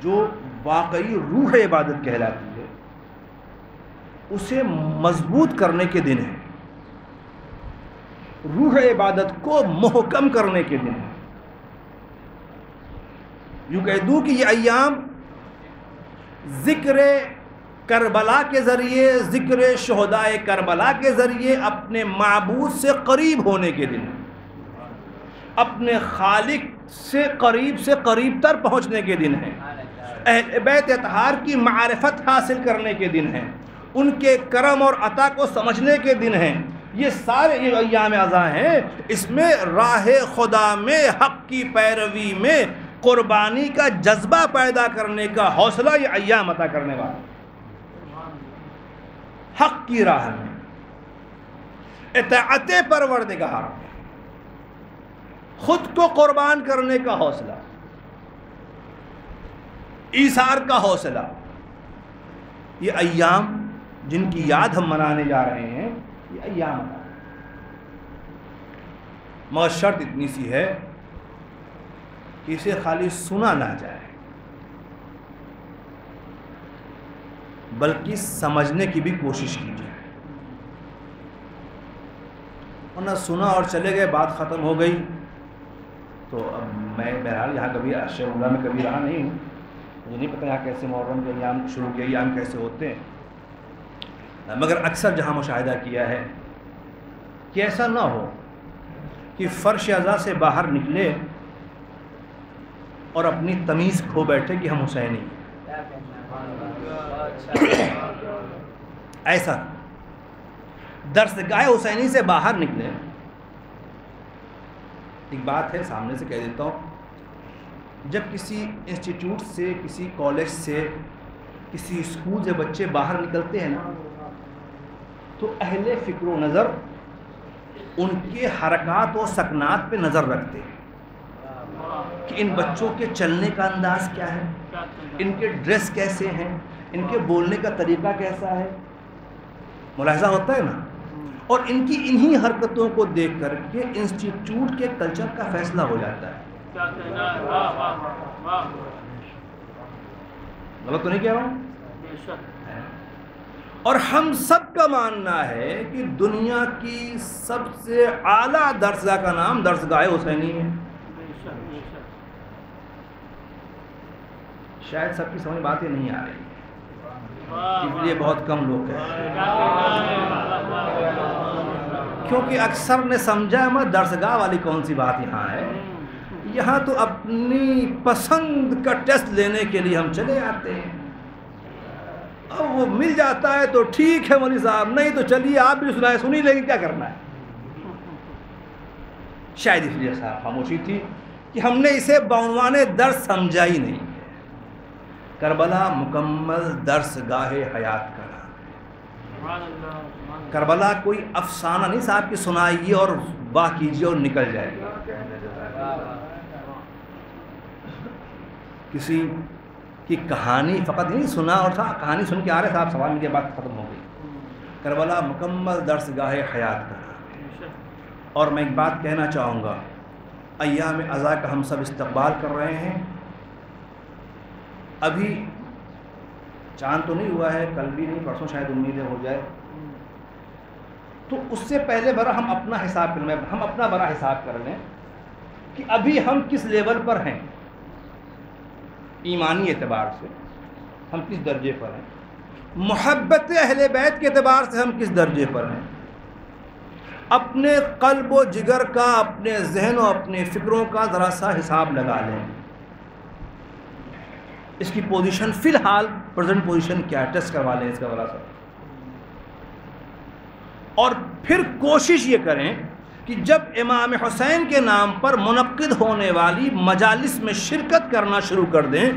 جو واقعی روح عبادت کہلاتی ہے اسے مضبوط کرنے کے دن ہے، روح عبادت کو محکم کرنے کے دن ہے. یوں کہہ دوں کہ یہ ایام ذکر کربلا کے ذریعے، ذکر شہدائے کربلا کے ذریعے اپنے معبود سے قریب ہونے کے دن ہے. اپنے خالق سے قریب تر پہنچنے کے دن ہیں، اہل بیت اطہار کی معرفت حاصل کرنے کے دن ہیں، ان کے کرم اور عطا کو سمجھنے کے دن ہیں۔ یہ سارے یہ ایام عزا ہیں، اس میں راہ خدا میں حق کی پیروی میں قربانی کا جذبہ پیدا کرنے کا حوصلہ یہ ایام عطا کرنے والا، حق کی راہ میں اطاعت پروردگار میں خود کو قربان کرنے کا حوصلہ، ایثار کا حوصلہ، یہ ایام جن کی یاد ہم منانے جا رہے ہیں، یہ ایام عطا۔ مگر شرط اتنی سی ہے کہ اسے خالی سنا نہ جائے بلکہ سمجھنے کی بھی کوشش کی جائے، ورنہ سنا اور چلے گئے، بات ختم ہو گئی۔ تو اب میں بہرحال یہاں کبھی اشیاء اللہ میں کبھی رہا نہیں ہوں، مجھے نہیں پتہ یہاں کیسے محرم کے ایام شروع کے ایام کیسے ہوتے ہیں، مگر اکثر جہاں مشاہدہ کیا ہے کہ ایسا نہ ہو کہ فرش عزا سے باہر نکلے اور اپنی تمیز کھو بیٹھے کہ ہم حسینی ہیں۔ ایسا درسگاہ حسینی سے باہر نکلے۔ ایک بات ہے سامنے سے کہہ دیتا ہوں، جب کسی انسٹیٹیوٹ سے، کسی کالج سے، کسی اسکول سے بچے باہر نکلتے ہیں نا، تو اہل فکر و نظر ان کے حرکات و سکنات پہ نظر رکھتے ہیں کہ ان بچوں کے چلنے کا انداز کیا ہے، ان کے ڈریس کیسے ہیں، ان کے بولنے کا طریقہ کیسا ہے، ملاحظہ ہوتا ہے نا۔ اور ان کی انہی حرکتوں کو دیکھ کر کے انسٹیٹیوٹ کے کلچر کا فیصلہ ہو جاتا ہے۔ غلط تو نہیں کہہ رہا ہوں؟ اور ہم سب کا ماننا ہے کہ دنیا کی سب سے اعلیٰ درسگاہ کا نام درسگاہ حسینی ہے۔ شاید سب کی سمجھ باتیں نہیں آ رہی، اس لیے بہت کم لوگ ہیں، کیونکہ اکثر نے سمجھا میں درسگاہ والی کون سی بات یہاں ہے، یہاں تو اپنی پسند کا ٹیسٹ لینے کے لیے ہم چلے آتے ہیں، اب وہ مل جاتا ہے تو ٹھیک ہے مولوی صاحب، نہیں تو چلیے آپ بھی سنائے، سنی لیں گے، کیا کرنا ہے۔ شاید اس لیے صاحب خاموشی تھی کہ ہم نے اسے بعنوان درس سمجھا ہی نہیں۔ کربلا مکمل درسگاہ حیات کا نام ہے۔ کربلا کوئی افسانہ نہیں صاحب کہ سنائیے اور واہ کیجیے اور نکل جائے گا، کسی کی کہانی فقط نہیں سنا اور تھا کہانی سن کے آ رہے صاحب سوال کے بعد ختم ہو گئی۔ کربلا مکمل درسگاہ حیات کا نام ہے۔ اور میں ایک بات کہنا چاہوں گا، ایام عزا کا ہم سب استقبال کر رہے ہیں، ابھی چاند تو نہیں ہوا ہے، کل بھی نہیں، پرسوں شاید امیدیں ہو جائے، تو اس سے پہلے برا ہم اپنا حساب کر لیں، ہم اپنا بڑا حساب کر لیں کہ ابھی ہم کس لیول پر ہیں، ایمانی اعتبار سے ہم کس درجے پر ہیں، محبت اہل بیت کے اعتبار سے ہم کس درجے پر ہیں، اپنے قلب و جگر کا، اپنے ذہن و اپنے فکروں کا ذرا سا حساب لگا لیں، اس کی پوزیشن فی الحال پریزنٹ پوزیشن کیا ہے، ٹیسٹ کروا لیں اس کا ذرا سا، اور پھر کوشش یہ کریں کہ جب امام حسین کے نام پر منعقد ہونے والی مجالس میں شرکت کرنا شروع کر دیں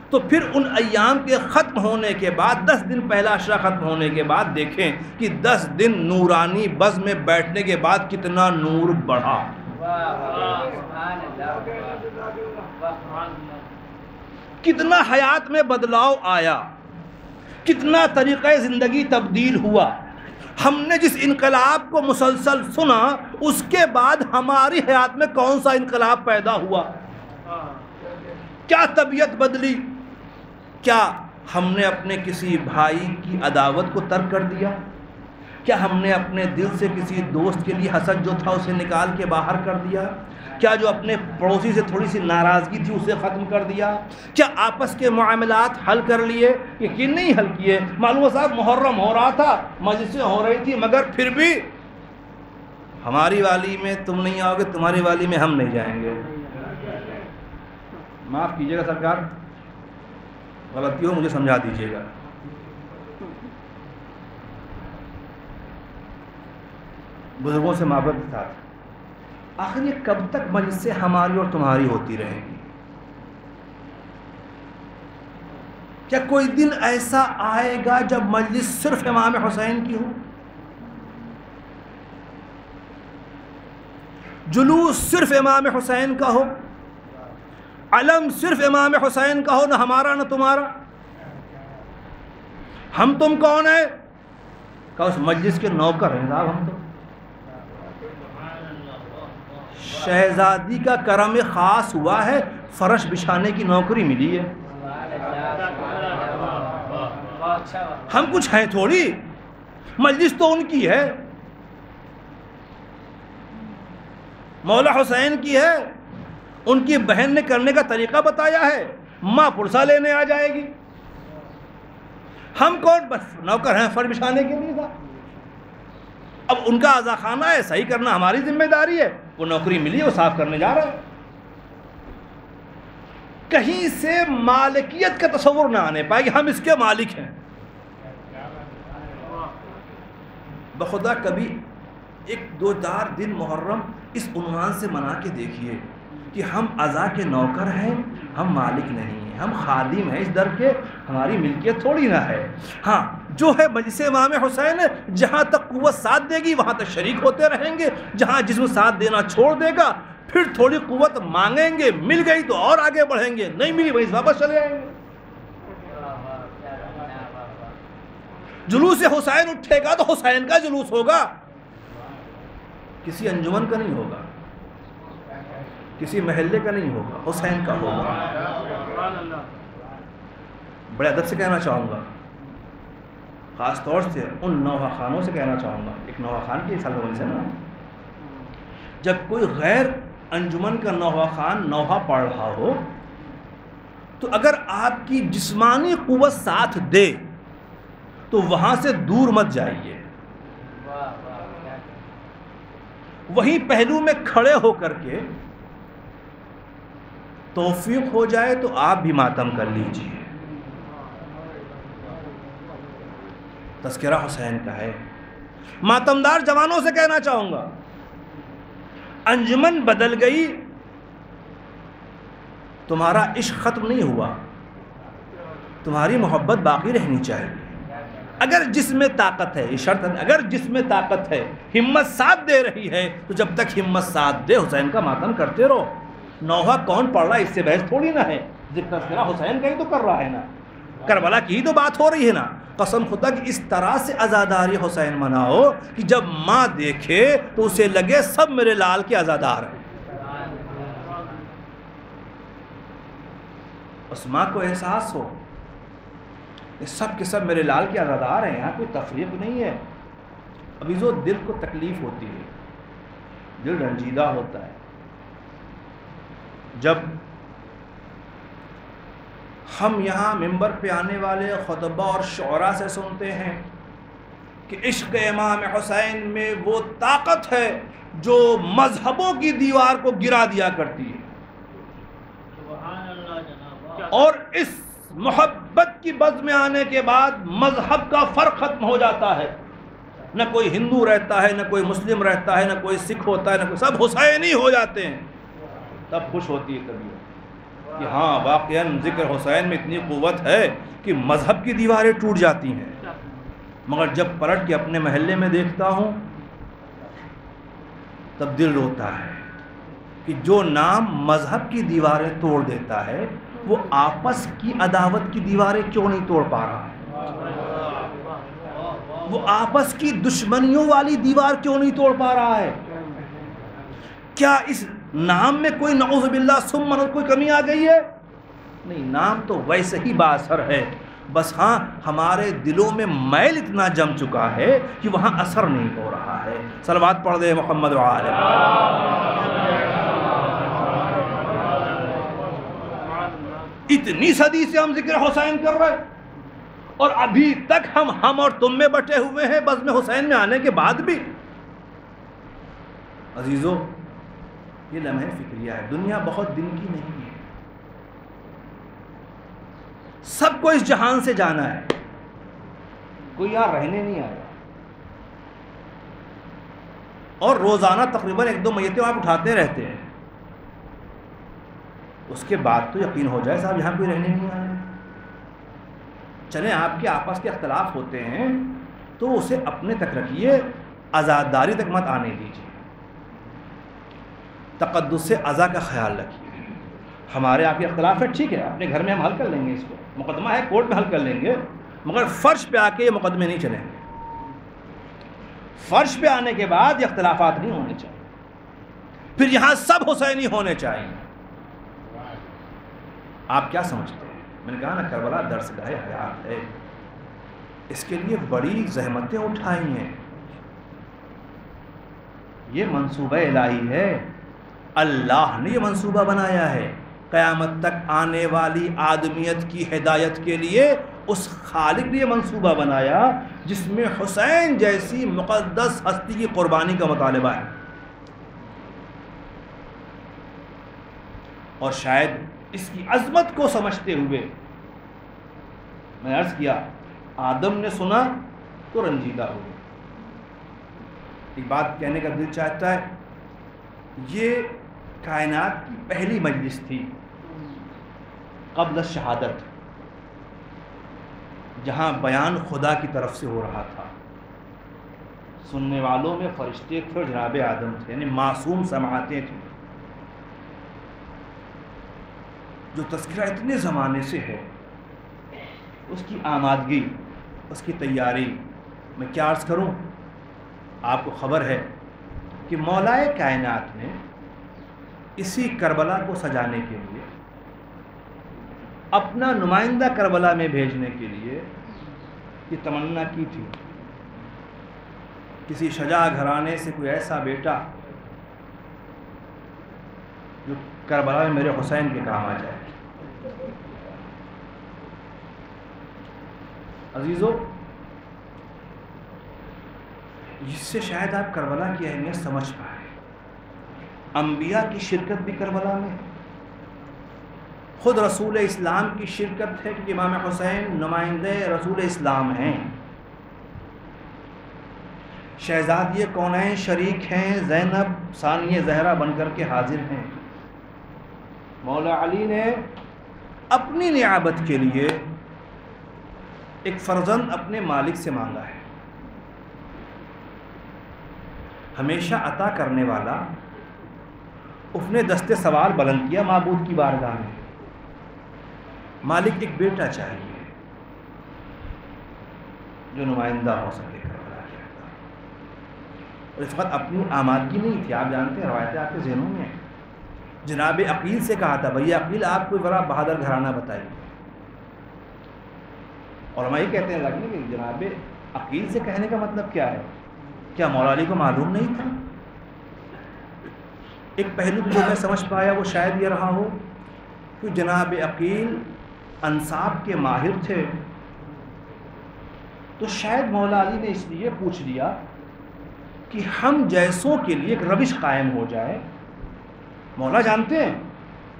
تو پھر ان ایام کے ختم ہونے کے بعد 10 دن پہلا عشرہ ختم ہونے کے بعد دیکھیں کہ 10 دن نورانی بز میں بیٹھنے کے بعد کتنا نور بڑھا، کتنا حیات میں بدلاؤ آیا، کتنا طریقہ زندگی تبدیل ہوا۔ ہم نے جس انقلاب کو مسلسل سنا اس کے بعد ہماری حیات میں کون سا انقلاب پیدا ہوا، کیا طبیعت بدلی، کیا ہم نے اپنے کسی بھائی کی عداوت کو ترک کر دیا، کیا ہم نے اپنے دل سے کسی دوست کے لیے حسد جو تھا اسے نکال کے باہر کر دیا، کیا جو اپنے پڑوسی سے تھوڑی سی ناراضگی تھی اسے ختم کر دیا، کیا آپس کے معاملات حل کر لیے، یقین نہیں حل کیے۔ معلوم صاحب محرم ہو رہا تھا، مجلسیں ہو رہی تھی، مگر پھر بھی ہماری والی میں تم نہیں آؤ گے، تمہاری والی میں ہم نہیں جائیں گے۔ معاف کیجیے گا سرکار، غلطی ہو مجھے سمجھا دیجیے گا۔ بزرگوں سے محبت کے ساتھ، آخر یہ کب تک مجلسیں ہماری اور تمہاری ہوتی رہیں گی؟ کیا کوئی دن ایسا آئے گا جب مجلس صرف امام حسین کی ہو، جلوس صرف امام حسین کا ہو، علم صرف امام حسین کا ہو، نہ ہمارا نہ تمہارا؟ ہم تم کون ہے؟ کہ اس مجلس کے نوکر ہیں صاحب ہم تو۔ شہزادی کا کرم خاص ہوا ہے، فرش بچھانے کی نوکری ملی ہے۔ ہم کچھ ہیں تھوڑی، مجلس تو ان کی ہے، مولا حسین کی ہے، ان کی بہن نے کرنے کا طریقہ بتایا ہے، ماں پرسہ لینے آ جائے گی، ہم کون؟ بس نوکر ہیں فرش بچھانے کے لیے۔ اب ان کا اعضا خانہ ہے، صحیح کرنا ہماری ذمہ داری ہے، وہ نوکری ملی ہے، وہ صاف کرنے جا رہے ہیں۔ کہیں سے مالکیت کا تصور نہ آنے پائے کہ ہم اس کے مالک ہیں۔ بخدا کبھی ایک دو چار دن محرم اس عنوان سے منا کے دیکھیے کہ ہم اعضا کے نوکر ہیں، ہم مالک نہیں ہیں، ہم خادم ہیں اس در کے، ہماری ملکیت تھوڑی نہ ہے۔ ہاں جو ہے مجلس امام حسین ہے، جہاں تک قوت ساتھ دے گی وہاں تک شریک ہوتے رہیں گے، جہاں جسم ساتھ دینا چھوڑ دے گا پھر تھوڑی قوت مانگیں گے، مل گئی تو اور آگے بڑھیں گے، نہیں ملی وہیں واپس چلے آئیں گے۔ جلوس حسین اٹھے گا تو حسین کا جلوس ہوگا، کسی انجمن کا نہیں ہوگا، کسی محلے کا نہیں ہوگا، حسین کا ہوگا۔ بڑے ادب سے کہنا چاہوں گا، خاص طور سے ان نوحہ خانوں سے کہنا چاہوں گا، ایک نوحہ خان کی سالگرد سے نا، جب کوئی غیر انجمن کا نوحہ خان نوحہ پڑھ رہا ہو تو اگر آپ کی جسمانی قوت ساتھ دے تو وہاں سے دور مت جائیے، وہیں پہلو میں کھڑے ہو کر کے توفیق ہو جائے تو آپ بھی ماتم کر لیجئے۔ تذکرہ حسین کا ہے۔ ماتمدار جوانوں سے کہنا چاہوں گا، انجمن بدل گئی، تمہارا عشق ختم نہیں ہوا، تمہاری محبت باقی رہنی چاہیے۔ اگر جس میں طاقت ہے، یہ شرط ہے، اگر جس میں طاقت ہے، ہمت ساتھ دے رہی ہے تو جب تک ہمت ساتھ دے حسین کا ماتم کرتے رہو۔ نوحہ کون پڑھ رہا ہے اس سے بحث تھوڑی نہ ہے، ذکر تذکرہ حسین کا ہی تو کر رہا ہے نا، کربلا کی ہی تو بات ہو رہی ہے نا۔ قسم خدا کہ اس طرح سے عزاداری حسین مناؤ کہ جب ماں دیکھے تو اسے لگے سب میرے لال کے عزادار ہیں، اس ماں کو احساس ہو کہ سب کے سب میرے لال کے عزادار ہیں، یہاں کوئی تفریق نہیں ہے۔ ابھی جو دل کو تکلیف ہوتی ہے، دل رنجیدہ ہوتا ہے جب ہم یہاں ممبر پہ آنے والے خطبہ اور شعراء سے سنتے ہیں کہ عشق امام حسین میں وہ طاقت ہے جو مذہبوں کی دیوار کو گرا دیا کرتی ہے، اور اس محبت کی بز میں آنے کے بعد مذہب کا فرق ختم ہو جاتا ہے، نہ کوئی ہندو رہتا ہے، نہ کوئی مسلم رہتا ہے، نہ کوئی سکھ ہوتا ہے، نہ کوئی، سب حسینی ہو جاتے ہیں۔ تب خوش ہوتی ہے طبیعت کہ ہاں واقعاً ذکر حسین میں اتنی قوت ہے کہ مذہب کی دیواریں ٹوٹ جاتی ہیں۔ مگر جب پلٹ کے اپنے محلے میں دیکھتا ہوں تب دل روتا ہے کہ جو نام مذہب کی دیواریں توڑ دیتا ہے وہ آپس کی عداوت کی دیواریں کیوں نہیں توڑ پا رہا ہے، وہ آپس کی دشمنیوں والی دیوار کیوں نہیں توڑ پا رہا ہے؟ کیا اس نام میں کوئی نعوذ باللہ ثم کوئی کمی آ گئی ہے؟ نہیں، نام تو ویسے ہی بااثر ہے، بس ہاں ہمارے دلوں میں میل اتنا جم چکا ہے کہ وہاں اثر نہیں ہو رہا ہے۔ صلوات پڑھ دے محمد وعلہ۔ اتنی صدی سے ہم ذکر حسین کر رہے اور ابھی تک ہم اور تم میں بٹے ہوئے ہیں، بزم حسین میں آنے کے بعد بھی عزیزو، یہ لمحہ فکریہ ہے، دنیا بہت دن کی نہیں ہے، سب کو اس جہان سے جانا ہے، کوئی یہاں رہنے نہیں آیا، اور روزانہ تقریباً 1-2 میتیں آپ اٹھاتے رہتے ہیں، اس کے بعد تو یقین ہو جائے صاحب یہاں کوئی رہنے نہیں آیا۔ چلیں آپ کے آپس کے اختلاف ہوتے ہیں تو اسے اپنے تک رکھیے، عزاداری تک مت آنے دیجیے، تقدس سے عزا کا خیال رکھیے۔ ہمارے آپ کے اختلاف ہے، ٹھیک ہے، اپنے گھر میں ہم حل کر لیں گے، اس کو مقدمہ ہے کورٹ میں حل کر لیں گے، مگر فرش پہ آ کے یہ مقدمے نہیں چلیں گے، فرش پہ آنے کے بعد یہ اختلافات نہیں ہونے چاہیے، پھر یہاں سب حسینی ہونے چاہیے۔ آپ کیا سمجھتے ہیں؟ میں نے کہا نا کربلا درسگاہ حیات ہے، اس کے لیے بڑی زحمتیں اٹھائی ہیں، یہ منصوبہ الہی ہے، اللہ نے یہ منصوبہ بنایا ہے، قیامت تک آنے والی آدمیت کی ہدایت کے لیے اس خالق نے یہ منصوبہ بنایا جس میں حسین جیسی مقدس ہستی کی قربانی کا مطالبہ ہے۔ اور شاید اس کی عظمت کو سمجھتے ہوئے میں نے عرض کیا، آدم نے سنا تو رنجیدہ ہو گیا۔ ایک بات کہنے کا دل چاہتا ہے، یہ کائنات کی پہلی مجلس تھی قبل الشہادت، جہاں بیان خدا کی طرف سے ہو رہا تھا، سننے والوں میں فرشتے تھے اور جناب آدم تھے، یعنی معصوم سماعتیں تھیں۔ جو تذکرہ اتنے زمانے سے ہے، اس کی آمادگی، اس کی تیاری، میں کیا عرض کروں، آپ کو خبر ہے کہ مولائے کائنات نے اسی کربلا کو سجانے کے لیے، اپنا نمائندہ کربلا میں بھیجنے کے لیے یہ تمنا کی تھی، کسی شجاع گھرانے سے کوئی ایسا بیٹا جو کربلا میں میرے حسین کے کام آ جائے۔ عزیزو، اس سے شاید آپ کربلا کی اہمیت سمجھ پائے۔ انبیاء کی شرکت بھی کربلا میں، خود رسول اسلام کی شرکت ہے کہ امام حسین نمائندے رسول اسلام ہیں، شہزادی کونین شریک ہیں، زینب ثانیہ زہرا بن کر کے حاضر ہیں۔ مولا علی نے اپنی نیابت کے لیے ایک فرزند اپنے مالک سے مانگا ہے، ہمیشہ عطا کرنے والا، اس نے دست سوال بلند کیا معبود کی بارگاہ میں، مالک ایک بیٹا چاہیے جو نمائندہ ہو سکے کربلا کے اندر۔ اور اس وقت اپنی آمادگی نہیں تھی، آپ جانتے ہیں، روایتیں آپ کے ذہنوں میں ہیں۔ جناب عقیل سے کہا تھا، بھیا عقیل آپ کوئی بڑا بہادر گھرانہ بتائیے، اور ہم یہ کہتے ہیں کہ جناب عقیل سے کہنے کا مطلب کیا ہے؟ کیا مولا علی کو معلوم نہیں تھا؟ ایک پہلو جو میں سمجھ پایا وہ شاید یہ رہا ہو کہ جناب عقیل انصاب کے ماہر تھے، تو شاید مولا علی نے اس لیے پوچھ لیا کہ ہم جیسوں کے لیے ایک روش قائم ہو جائے، مولا جانتے ہیں،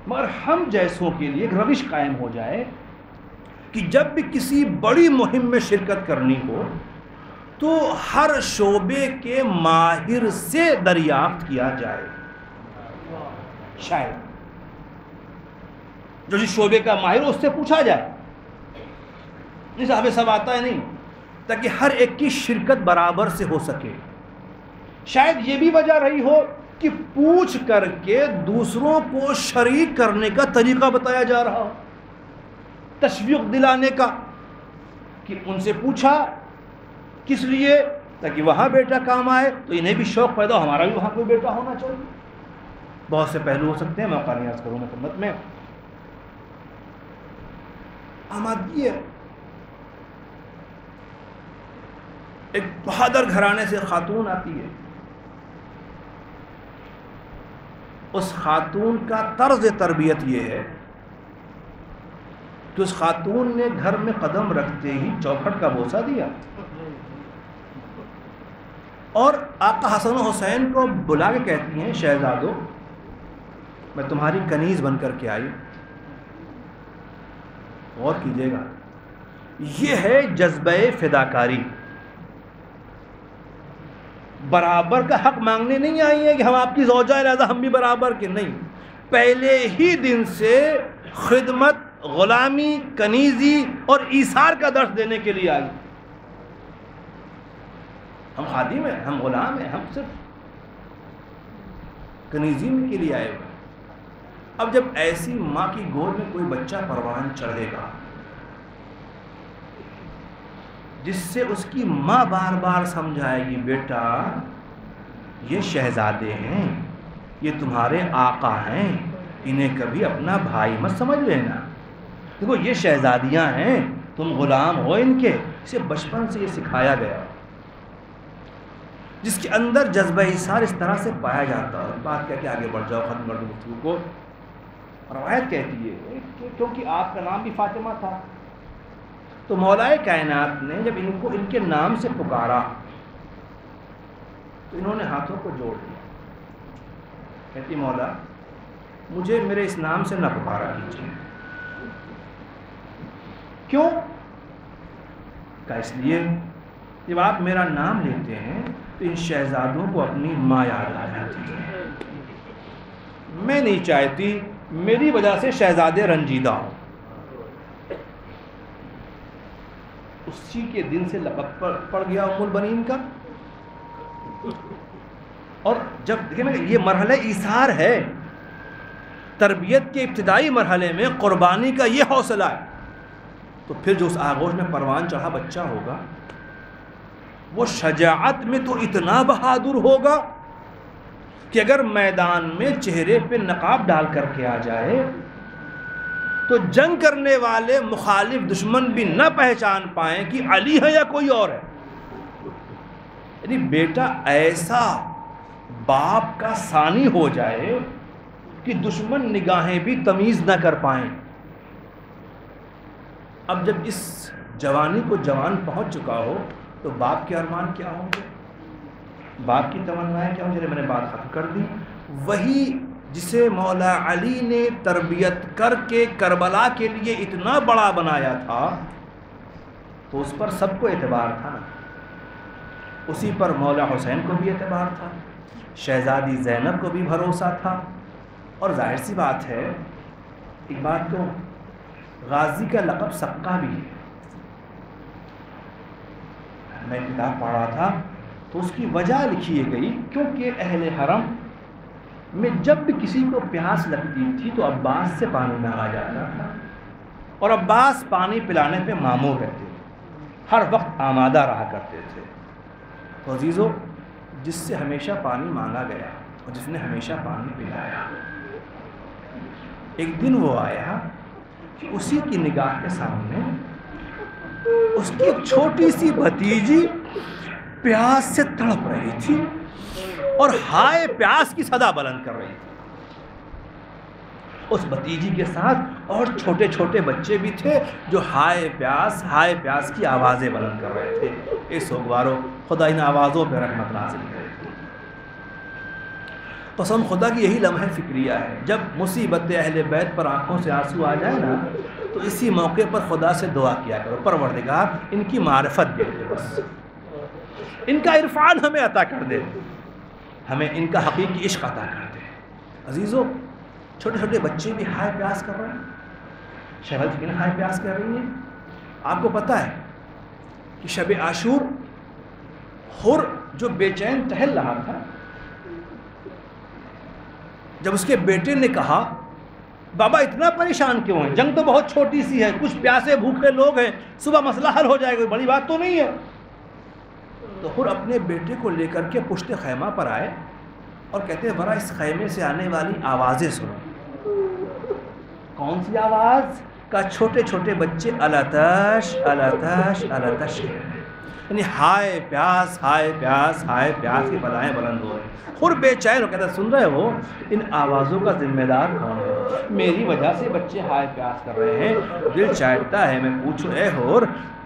مگر ہم جیسوں کے لیے ایک روش قائم ہو جائے کہ جب بھی کسی بڑی مہم میں شرکت کرنی ہو تو ہر شعبے کے ماہر سے دریافت کیا جائے، شاید جو جس شعبے کا ماہر اس سے پوچھا جائے، نہیں صاحب سب آتا ہے نہیں، تاکہ ہر ایک کی شرکت برابر سے ہو سکے۔ شاید یہ بھی وجہ رہی ہو کہ پوچھ کر کے دوسروں کو شریک کرنے کا طریقہ بتایا جا رہا ہو، تشویق دلانے کا، کہ ان سے پوچھا کس لیے؟ تاکہ وہاں بیٹا کام آئے تو انہیں بھی شوق پیدا ہو، ہمارا بھی وہاں کوئی بیٹا ہونا چاہیے۔ بہت سے پہلو ہو سکتے ہیں، موقع نہیں عرض کروں میں خدمت میں۔ آمادگی ہے، ایک بہادر گھرانے سے خاتون آتی ہے، اس خاتون کا طرز تربیت یہ ہے کہ اس خاتون نے گھر میں قدم رکھتے ہی چوکھٹ کا بوسہ دیا، اور آقا حسن و حسین کو بلا کے کہتی ہیں شہزادو میں تمہاری کنیز بن کر کے آئی. غور کیجیے گا، یہ ہے جذبہ فداکاری. برابر کا حق مانگنے نہیں آئی ہیں کہ ہم آپ کی زوجہ ہیں لہذا ہم بھی برابر کے، نہیں، پہلے ہی دن سے خدمت، غلامی، کنیزی اور ایثار کا درس دینے کے لیے آئی. ہم خادم ہیں، ہم غلام ہیں، ہم صرف کنیزی کے لیے آئے ہوئے. اب جب ایسی ماں کی گود میں کوئی بچہ پروان چڑھے گا جس سے اس کی ماں بار بار سمجھائے گی بیٹا یہ شہزادے ہیں، یہ تمہارے آقا ہیں، انہیں کبھی اپنا بھائی مت سمجھ لینا، دیکھو یہ شہزادیاں ہیں، تم غلام ہو ان کے. اسے بچپن سے یہ سکھایا گیا. جس کے اندر جذبہ ایثار اس طرح سے پایا جاتا ہے. بات کہہ کے آگے بڑھ جاؤ، ختم کر دو گفتگو کو. روایت کہتی ہے کہ کیونکہ آپ کا نام بھی فاطمہ تھا تو مولائے کائنات نے جب ان کو ان کے نام سے پکارا تو انہوں نے ہاتھوں کو جوڑ دیا. کہتی مولا مجھے میرے اس نام سے نہ پکارا کیجیے. کیوں؟ کہ اس لیے جب آپ میرا نام لیتے ہیں تو ان شہزادوں کو اپنی ماں یاد آ جاتی ہے. میں نہیں چاہتی میری وجہ سے شہزادے رنجیدہ ہوں. اسی کے دن سے لقب پڑ گیا ام البنین کا. اور جب دیکھیں نا یہ مرحلہ ایثار ہے، تربیت کے ابتدائی مرحلے میں قربانی کا یہ حوصلہ ہے، تو پھر جو اس آغوش میں پروان چڑھا بچہ ہوگا وہ شجاعت میں تو اتنا بہادر ہوگا کہ اگر میدان میں چہرے پہ نقاب ڈال کر کے آ جائے تو جنگ کرنے والے مخالف دشمن بھی نہ پہچان پائیں کہ علی ہے یا کوئی اور ہے. یعنی بیٹا ایسا باپ کا ثانی ہو جائے کہ دشمن نگاہیں بھی تمیز نہ کر پائیں. اب جب اس جوانی کو جوان پہنچ چکا ہو تو باپ کے ارمان کیا ہوں گے، باپ کی تمنائیں کیا ہوں گے. میں نے بات ختم کر دی. وہی جسے مولا علی نے تربیت کر کے کربلا کے لیے اتنا بڑا بنایا تھا تو اس پر سب کو اعتبار تھا نا. اسی پر مولا حسین کو بھی اعتبار تھا، شہزادی زینب کو بھی بھروسہ تھا. اور ظاہر سی بات ہے، ایک بات تو غازی کا لقب سقا بھی ہے. میں کتاب پڑھ رہا تھا تو اس کی وجہ لکھی گئی کیونکہ اہل حرم میں جب بھی کسی کو پیاس لگتی تھی تو عباس سے پانی مانگا جاتا تھا اور عباس پانی پلانے پہ مامور رہتے تھے، ہر وقت آمادہ رہا کرتے تھے. تو عزیزو، جس سے ہمیشہ پانی مانگا گیا اور جس نے ہمیشہ پانی پلایا، ایک دن وہ آیا کہ اسی کی نگاہ کے سامنے اس کی ایک چھوٹی سی بھتیجی پیاس سے تڑپ رہی تھی اور ہائے پیاس کی صدا بلند کر رہی تھی. اس بھتیجی کے ساتھ اور چھوٹے چھوٹے بچے بھی تھے جو ہائے پیاس کی آوازیں بلند کر رہے تھے. اے سوگوارو، خدا ان آوازوں پہ رحمت نازل کرے. قسم خدا کی یہی لمحہ فکریہ ہے. جب مصیبت اہل بیت پر آنکھوں سے آنسو آ جائے نا تو اسی موقع پر خدا سے دعا کیا کرو، پروردگار ان کی معرفت دے دے، بس ان کا عرفان ہمیں عطا کر دے، ہمیں ان کا حقیقی عشق عطا کر دے. عزیزو، چھوٹے چھوٹے بچے بھی ہائے پیاس کر رہے ہیں، شہد ہائے پیاس کر رہی ہیں. آپ کو پتہ ہے کہ شب عاشور حر جو بے چین ٹہل رہا تھا، جب اس کے بیٹے نے کہا بابا اتنا پریشان کیوں ہیں، جنگ تو بہت چھوٹی سی ہے، کچھ پیاسے بھوکے لوگ ہیں، صبح مسئلہ حل ہو جائے گا، بڑی بات تو نہیں ہے. تو حر اپنے بیٹے کو لے کر کے پشت خیمہ پر آئے اور کہتے ہیں ذرا اس خیمے سے آنے والی آوازیں سنو. کون سی آواز؟ کا چھوٹے چھوٹے بچے الاتش الاتش الاتش، یعنی ہائے پیاس کی بلائیں بلند ہو رہی. اور بے چین ہو کہتا سن رہے ہو ان آوازوں کا ذمہ دار کون ہے؟ میری وجہ سے بچے ہائے پیاس کر رہے ہیں. دل چاہتا ہے میں پوچھوں اے حور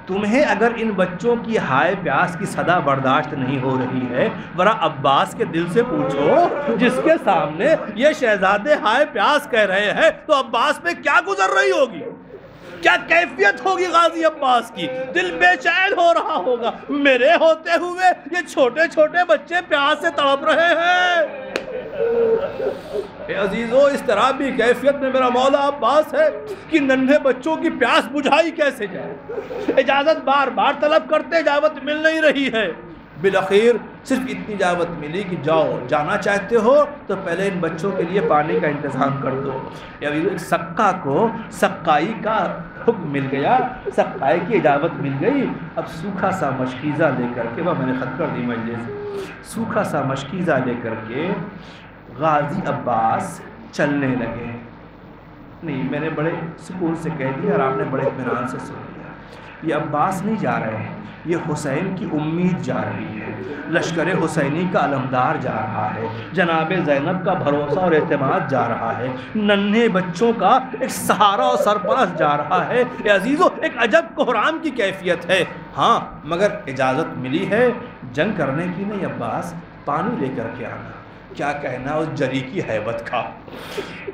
تمہیں اگر ان بچوں کی ہائے پیاس کی صدا برداشت نہیں ہو رہی ہے، ذرا عباس کے دل سے پوچھو جس کے سامنے یہ شہزادے ہائے پیاس کہہ رہے ہیں، تو عباس پہ کیا گزر رہی ہوگی، کیا کیفیت ہوگی غازی عباس کی؟ دل بے چین ہو رہا ہوگا، میرے ہوتے ہوئے یہ چھوٹے چھوٹے بچے پیاس سے تڑپ رہے ہیں۔ اے عزیزو، اس طرح بھی کیفیت میں میرا مولا عباس ہے کہ ننھے بچوں کی پیاس بجھائی کیسے جائے؟ اجازت بار بار طلب کرتے، اجازت مل نہیں رہی ہے۔ بالآخر صرف اتنی اجازت ملی کہ جاؤ، جانا چاہتے ہو تو پہلے ان بچوں کے لیے پانی کا انتظام کر دو۔ ایک سقا کو سقائی کا حکم مل گیا، سقائی کی اجازت مل گئی۔ اب سوکھا سا مشکیزہ لے کر کے، وہ میں نے خط کر دی مجلس، سوکھا سا مشکیزہ لے کر کے غازی عباس چلنے لگے۔ نہیں، میں نے بڑے سکون سے کہہ دیا اور آپ نے بڑے اطمینان سے سن لیا۔ یہ عباس نہیں جا رہے ہیں، یہ حسین کی امید جا رہی ہے، لشکر حسینی کا علمدار جا رہا ہے، جناب زینب کا بھروسہ اور اعتماد جا رہا ہے، ننھے بچوں کا ایک سہارا اور سرپرست جا رہا ہے۔ اے عزیزو، ایک عجب کوہرام کی کیفیت ہے۔ ہاں، مگر اجازت ملی ہے جنگ کرنے کی نہیں عباس، پانی لے کر کے آنا۔ کیا کہنا اس جری کی ہیبت کا،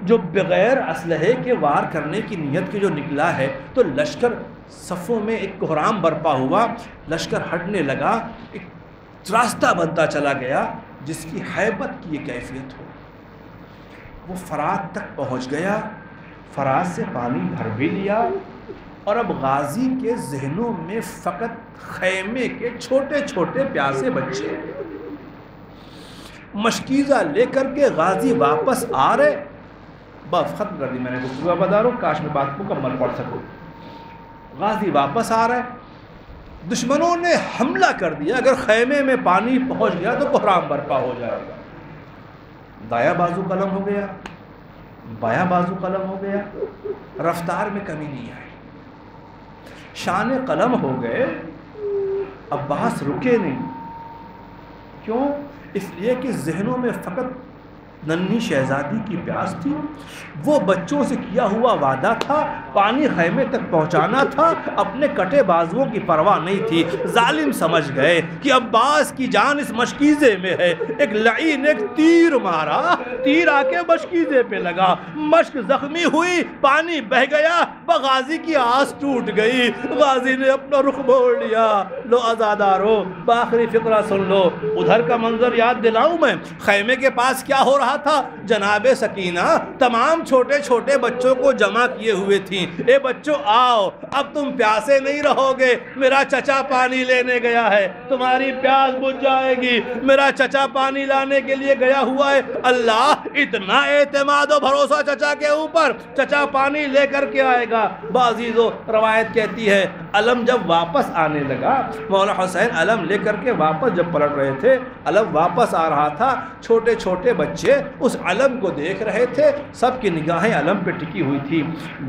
جو بغیر اسلحے کے وار کرنے کی نیت کے جو نکلا ہے، تو لشکر صفوں میں ایک کوہرام برپا ہوا، لشکر ہٹنے لگا، ایک راستہ بنتا چلا گیا جس کی ہیبت کی یہ کیفیت ہو۔ وہ فرات تک پہنچ گیا، فرات سے پانی بھر بھی لیا، اور اب غازی کے ذہنوں میں فقط خیمے کے چھوٹے چھوٹے پیاسے بچے۔ مشکیزہ لے کر کے غازی واپس آ رہے، بس ختم کر دی میں نے گفتگو، بتا رہا ہوں کاش میں بات مکمل پڑھ سکوں۔ غازی واپس آ رہے، دشمنوں نے حملہ کر دیا، اگر خیمے میں پانی پہنچ گیا تو کوہرام برپا ہو جائے گا۔ دایا بازو قلم ہو گیا، بایاں بازو قلم ہو گیا، رفتار میں کمی نہیں آئی، شان قلم ہو گئے۔ عباس رکے نہیں، کیوں؟ اس لیے کہ ذہنوں میں فقط ننھی شہزادی کی پیاس تھی، وہ بچوں سے کیا ہوا وعدہ تھا، پانی خیمے تک پہنچانا تھا، اپنے کٹے بازوؤں کی پرواہ نہیں تھی۔ ظالم سمجھ گئے کہ عباس کی جان اس مشکیزے میں ہے، ایک لعین ایک تیر مارا، تیر آ کے مشکیزے پہ لگا، مشک زخمی ہوئی، پانی بہہ گیا، غازی کی آس ٹوٹ گئی، غازی نے اپنا رخ موڑ لیا۔ لو عزادارو، بآخری فقرہ سن لو، ادھر کا منظر یاد دلاؤں میں، خیمے کے پاس کیا ہو رہا تھا؟ جناب سکینہ تمام چھوٹے چھوٹے بچوں کو جمع کیے ہوئے تھیں۔ اے بچوں آؤ، اب تم پیاسے نہیں رہو گے، میرا چچا پانی لینے گیا ہے، تمہاری پیاس بجھ جائے گی، میرا چچا پانی لانے کے لیے گیا ہوا ہے۔ اللہ، اتنا اعتماد و بھروسہ چچا کے اوپر، چچا پانی لے کر کے آئے گا۔ بعضیزو روایت کہتی ہے علم جب واپس آنے لگا، مولا حسین علم لے کر کے واپس جب پلٹ رہے تھے، علم واپس آ رہا تھا، چھوٹے چھوٹے بچے اس علم کو دیکھ رہے تھے، سب کی نگاہیں علم پہ ٹکی ہوئی تھی۔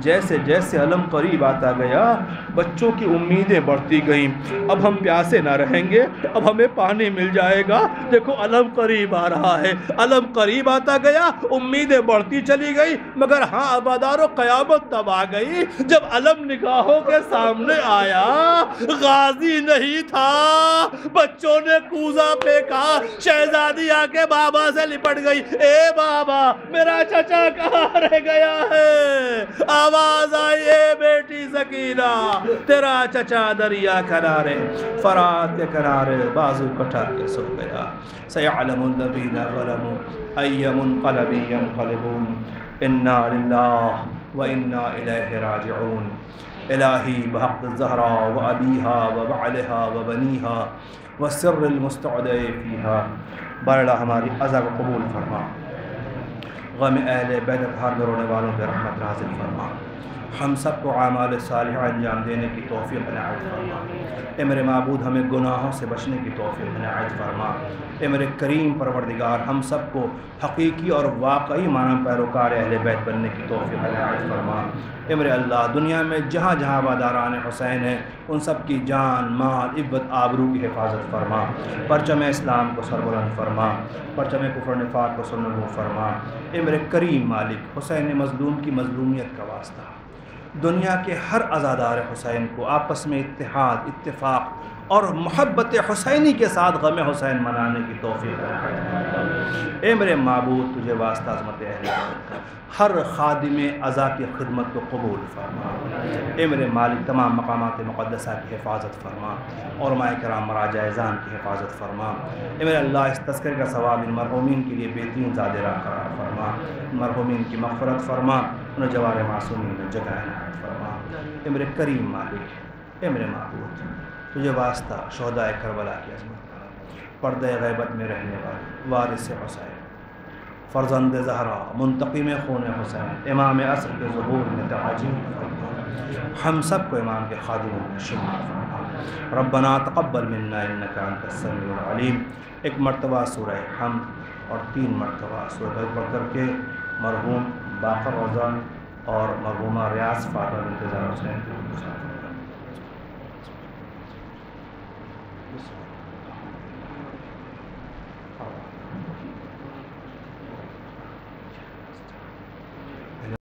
جیسے جیسے علم قریب آتا گیا، بچوں کی امیدیں بڑھتی گئیں، اب ہم پیاسے نہ رہیں گے، اب ہمیں پانی مل جائے گا، دیکھو علم قریب آ رہا ہے۔ علم قریب آتا گیا، امیدیں بڑھتی چلی گئی، مگر ہاں عبادارو، قیامت تب آ گئی جب علم نگاہوں کے سامنے آیا، غازی نہیں تھا۔ بچوں نے کوزہ پھینکا، شہزادی آ کے بابا سے لپٹ گئی، اے بابا میرا چچا کہاں رہ گیا ہے؟ آواز آئی، اے بیٹی سکینہ، تیرا چچا دریا کنارے، فرات کے کنارے بازو کٹا کے سو گیا۔ سیعلم الذین ظلموا ای منقلب ینقلبون، انا للہ و انا الیہ راجعون۔ الہی بحق الزہراء و ابیہا و بعلہا و بنیہا و سر المستودع فیہا، باراللہ ہماری عزا کو قبول فرما، غم اہل بیت اطہار میں رونے والوں پہ رحمت نازل فرما، ہم سب کو اعمال صالحہ انجام دینے کی توفیق عنایت فرما۔ اے میرے معبود، ہمیں گناہوں سے بچنے کی توفیق عنایت فرما۔ اے میرے کریم پروردگار، ہم سب کو حقیقی اور واقعی معنی پیروکار اہل بیت بننے کی توفیق عنایت فرما۔ اے میرے اللہ، دنیا میں جہاں جہاں واداران حسین ہیں، ان سب کی جان، مال، عزت، آبرو کی حفاظت فرما، پرچم اسلام کو سربلند فرما، پرچم کفر نفاق کو سرنگوں فرما۔ اے میرے کریم مالک، حسین مظلوم کی مظلومیت کا واسطہ، دنیا کے ہر عزادار حسین کو آپس میں اتحاد، اتفاق اور محبت حسینی کے ساتھ غم حسین منانے کی توفیق عطا۔ اے میرے معبود تجھے واسطہ عظمت اہل بیت کا ہر خادم عزا کی خدمت کو قبول فرما۔ اے میرے مالک تمام مقامات مقدسہ کی حفاظت فرما، علماء کرام مراجع اذان کی حفاظت فرما۔ اے میرے اللہ اس تذکرے کا ثواب ان مرحومین کے لیے بہترین زادرہ قرار فرما، ان مرحومین کی مغفرت فرما، انہیں جوار معصومین میں جگہ عنایت فرما۔ اے میرے کریم مالک، اے میرے معبود تجھے واسطہ شہداء کربلا کی عظمت، پردہ غیبت میں رہنے والے وارث حسین، فرزند زہرا، منتقم خون حسین، امام عصر کے ظہور میں تعظیم فرما، ہم سب کو امام کے خادموں میں شمار فرما۔ ربنا تقبل منا انک انت السمیع العلیم۔ ایک مرتبہ سورہ حمد اور 3 مرتبہ سورہ پڑھ کر کے مرحوم باقر رضا اور مرحومہ ریاض فاطمہ بنت زہرا حسین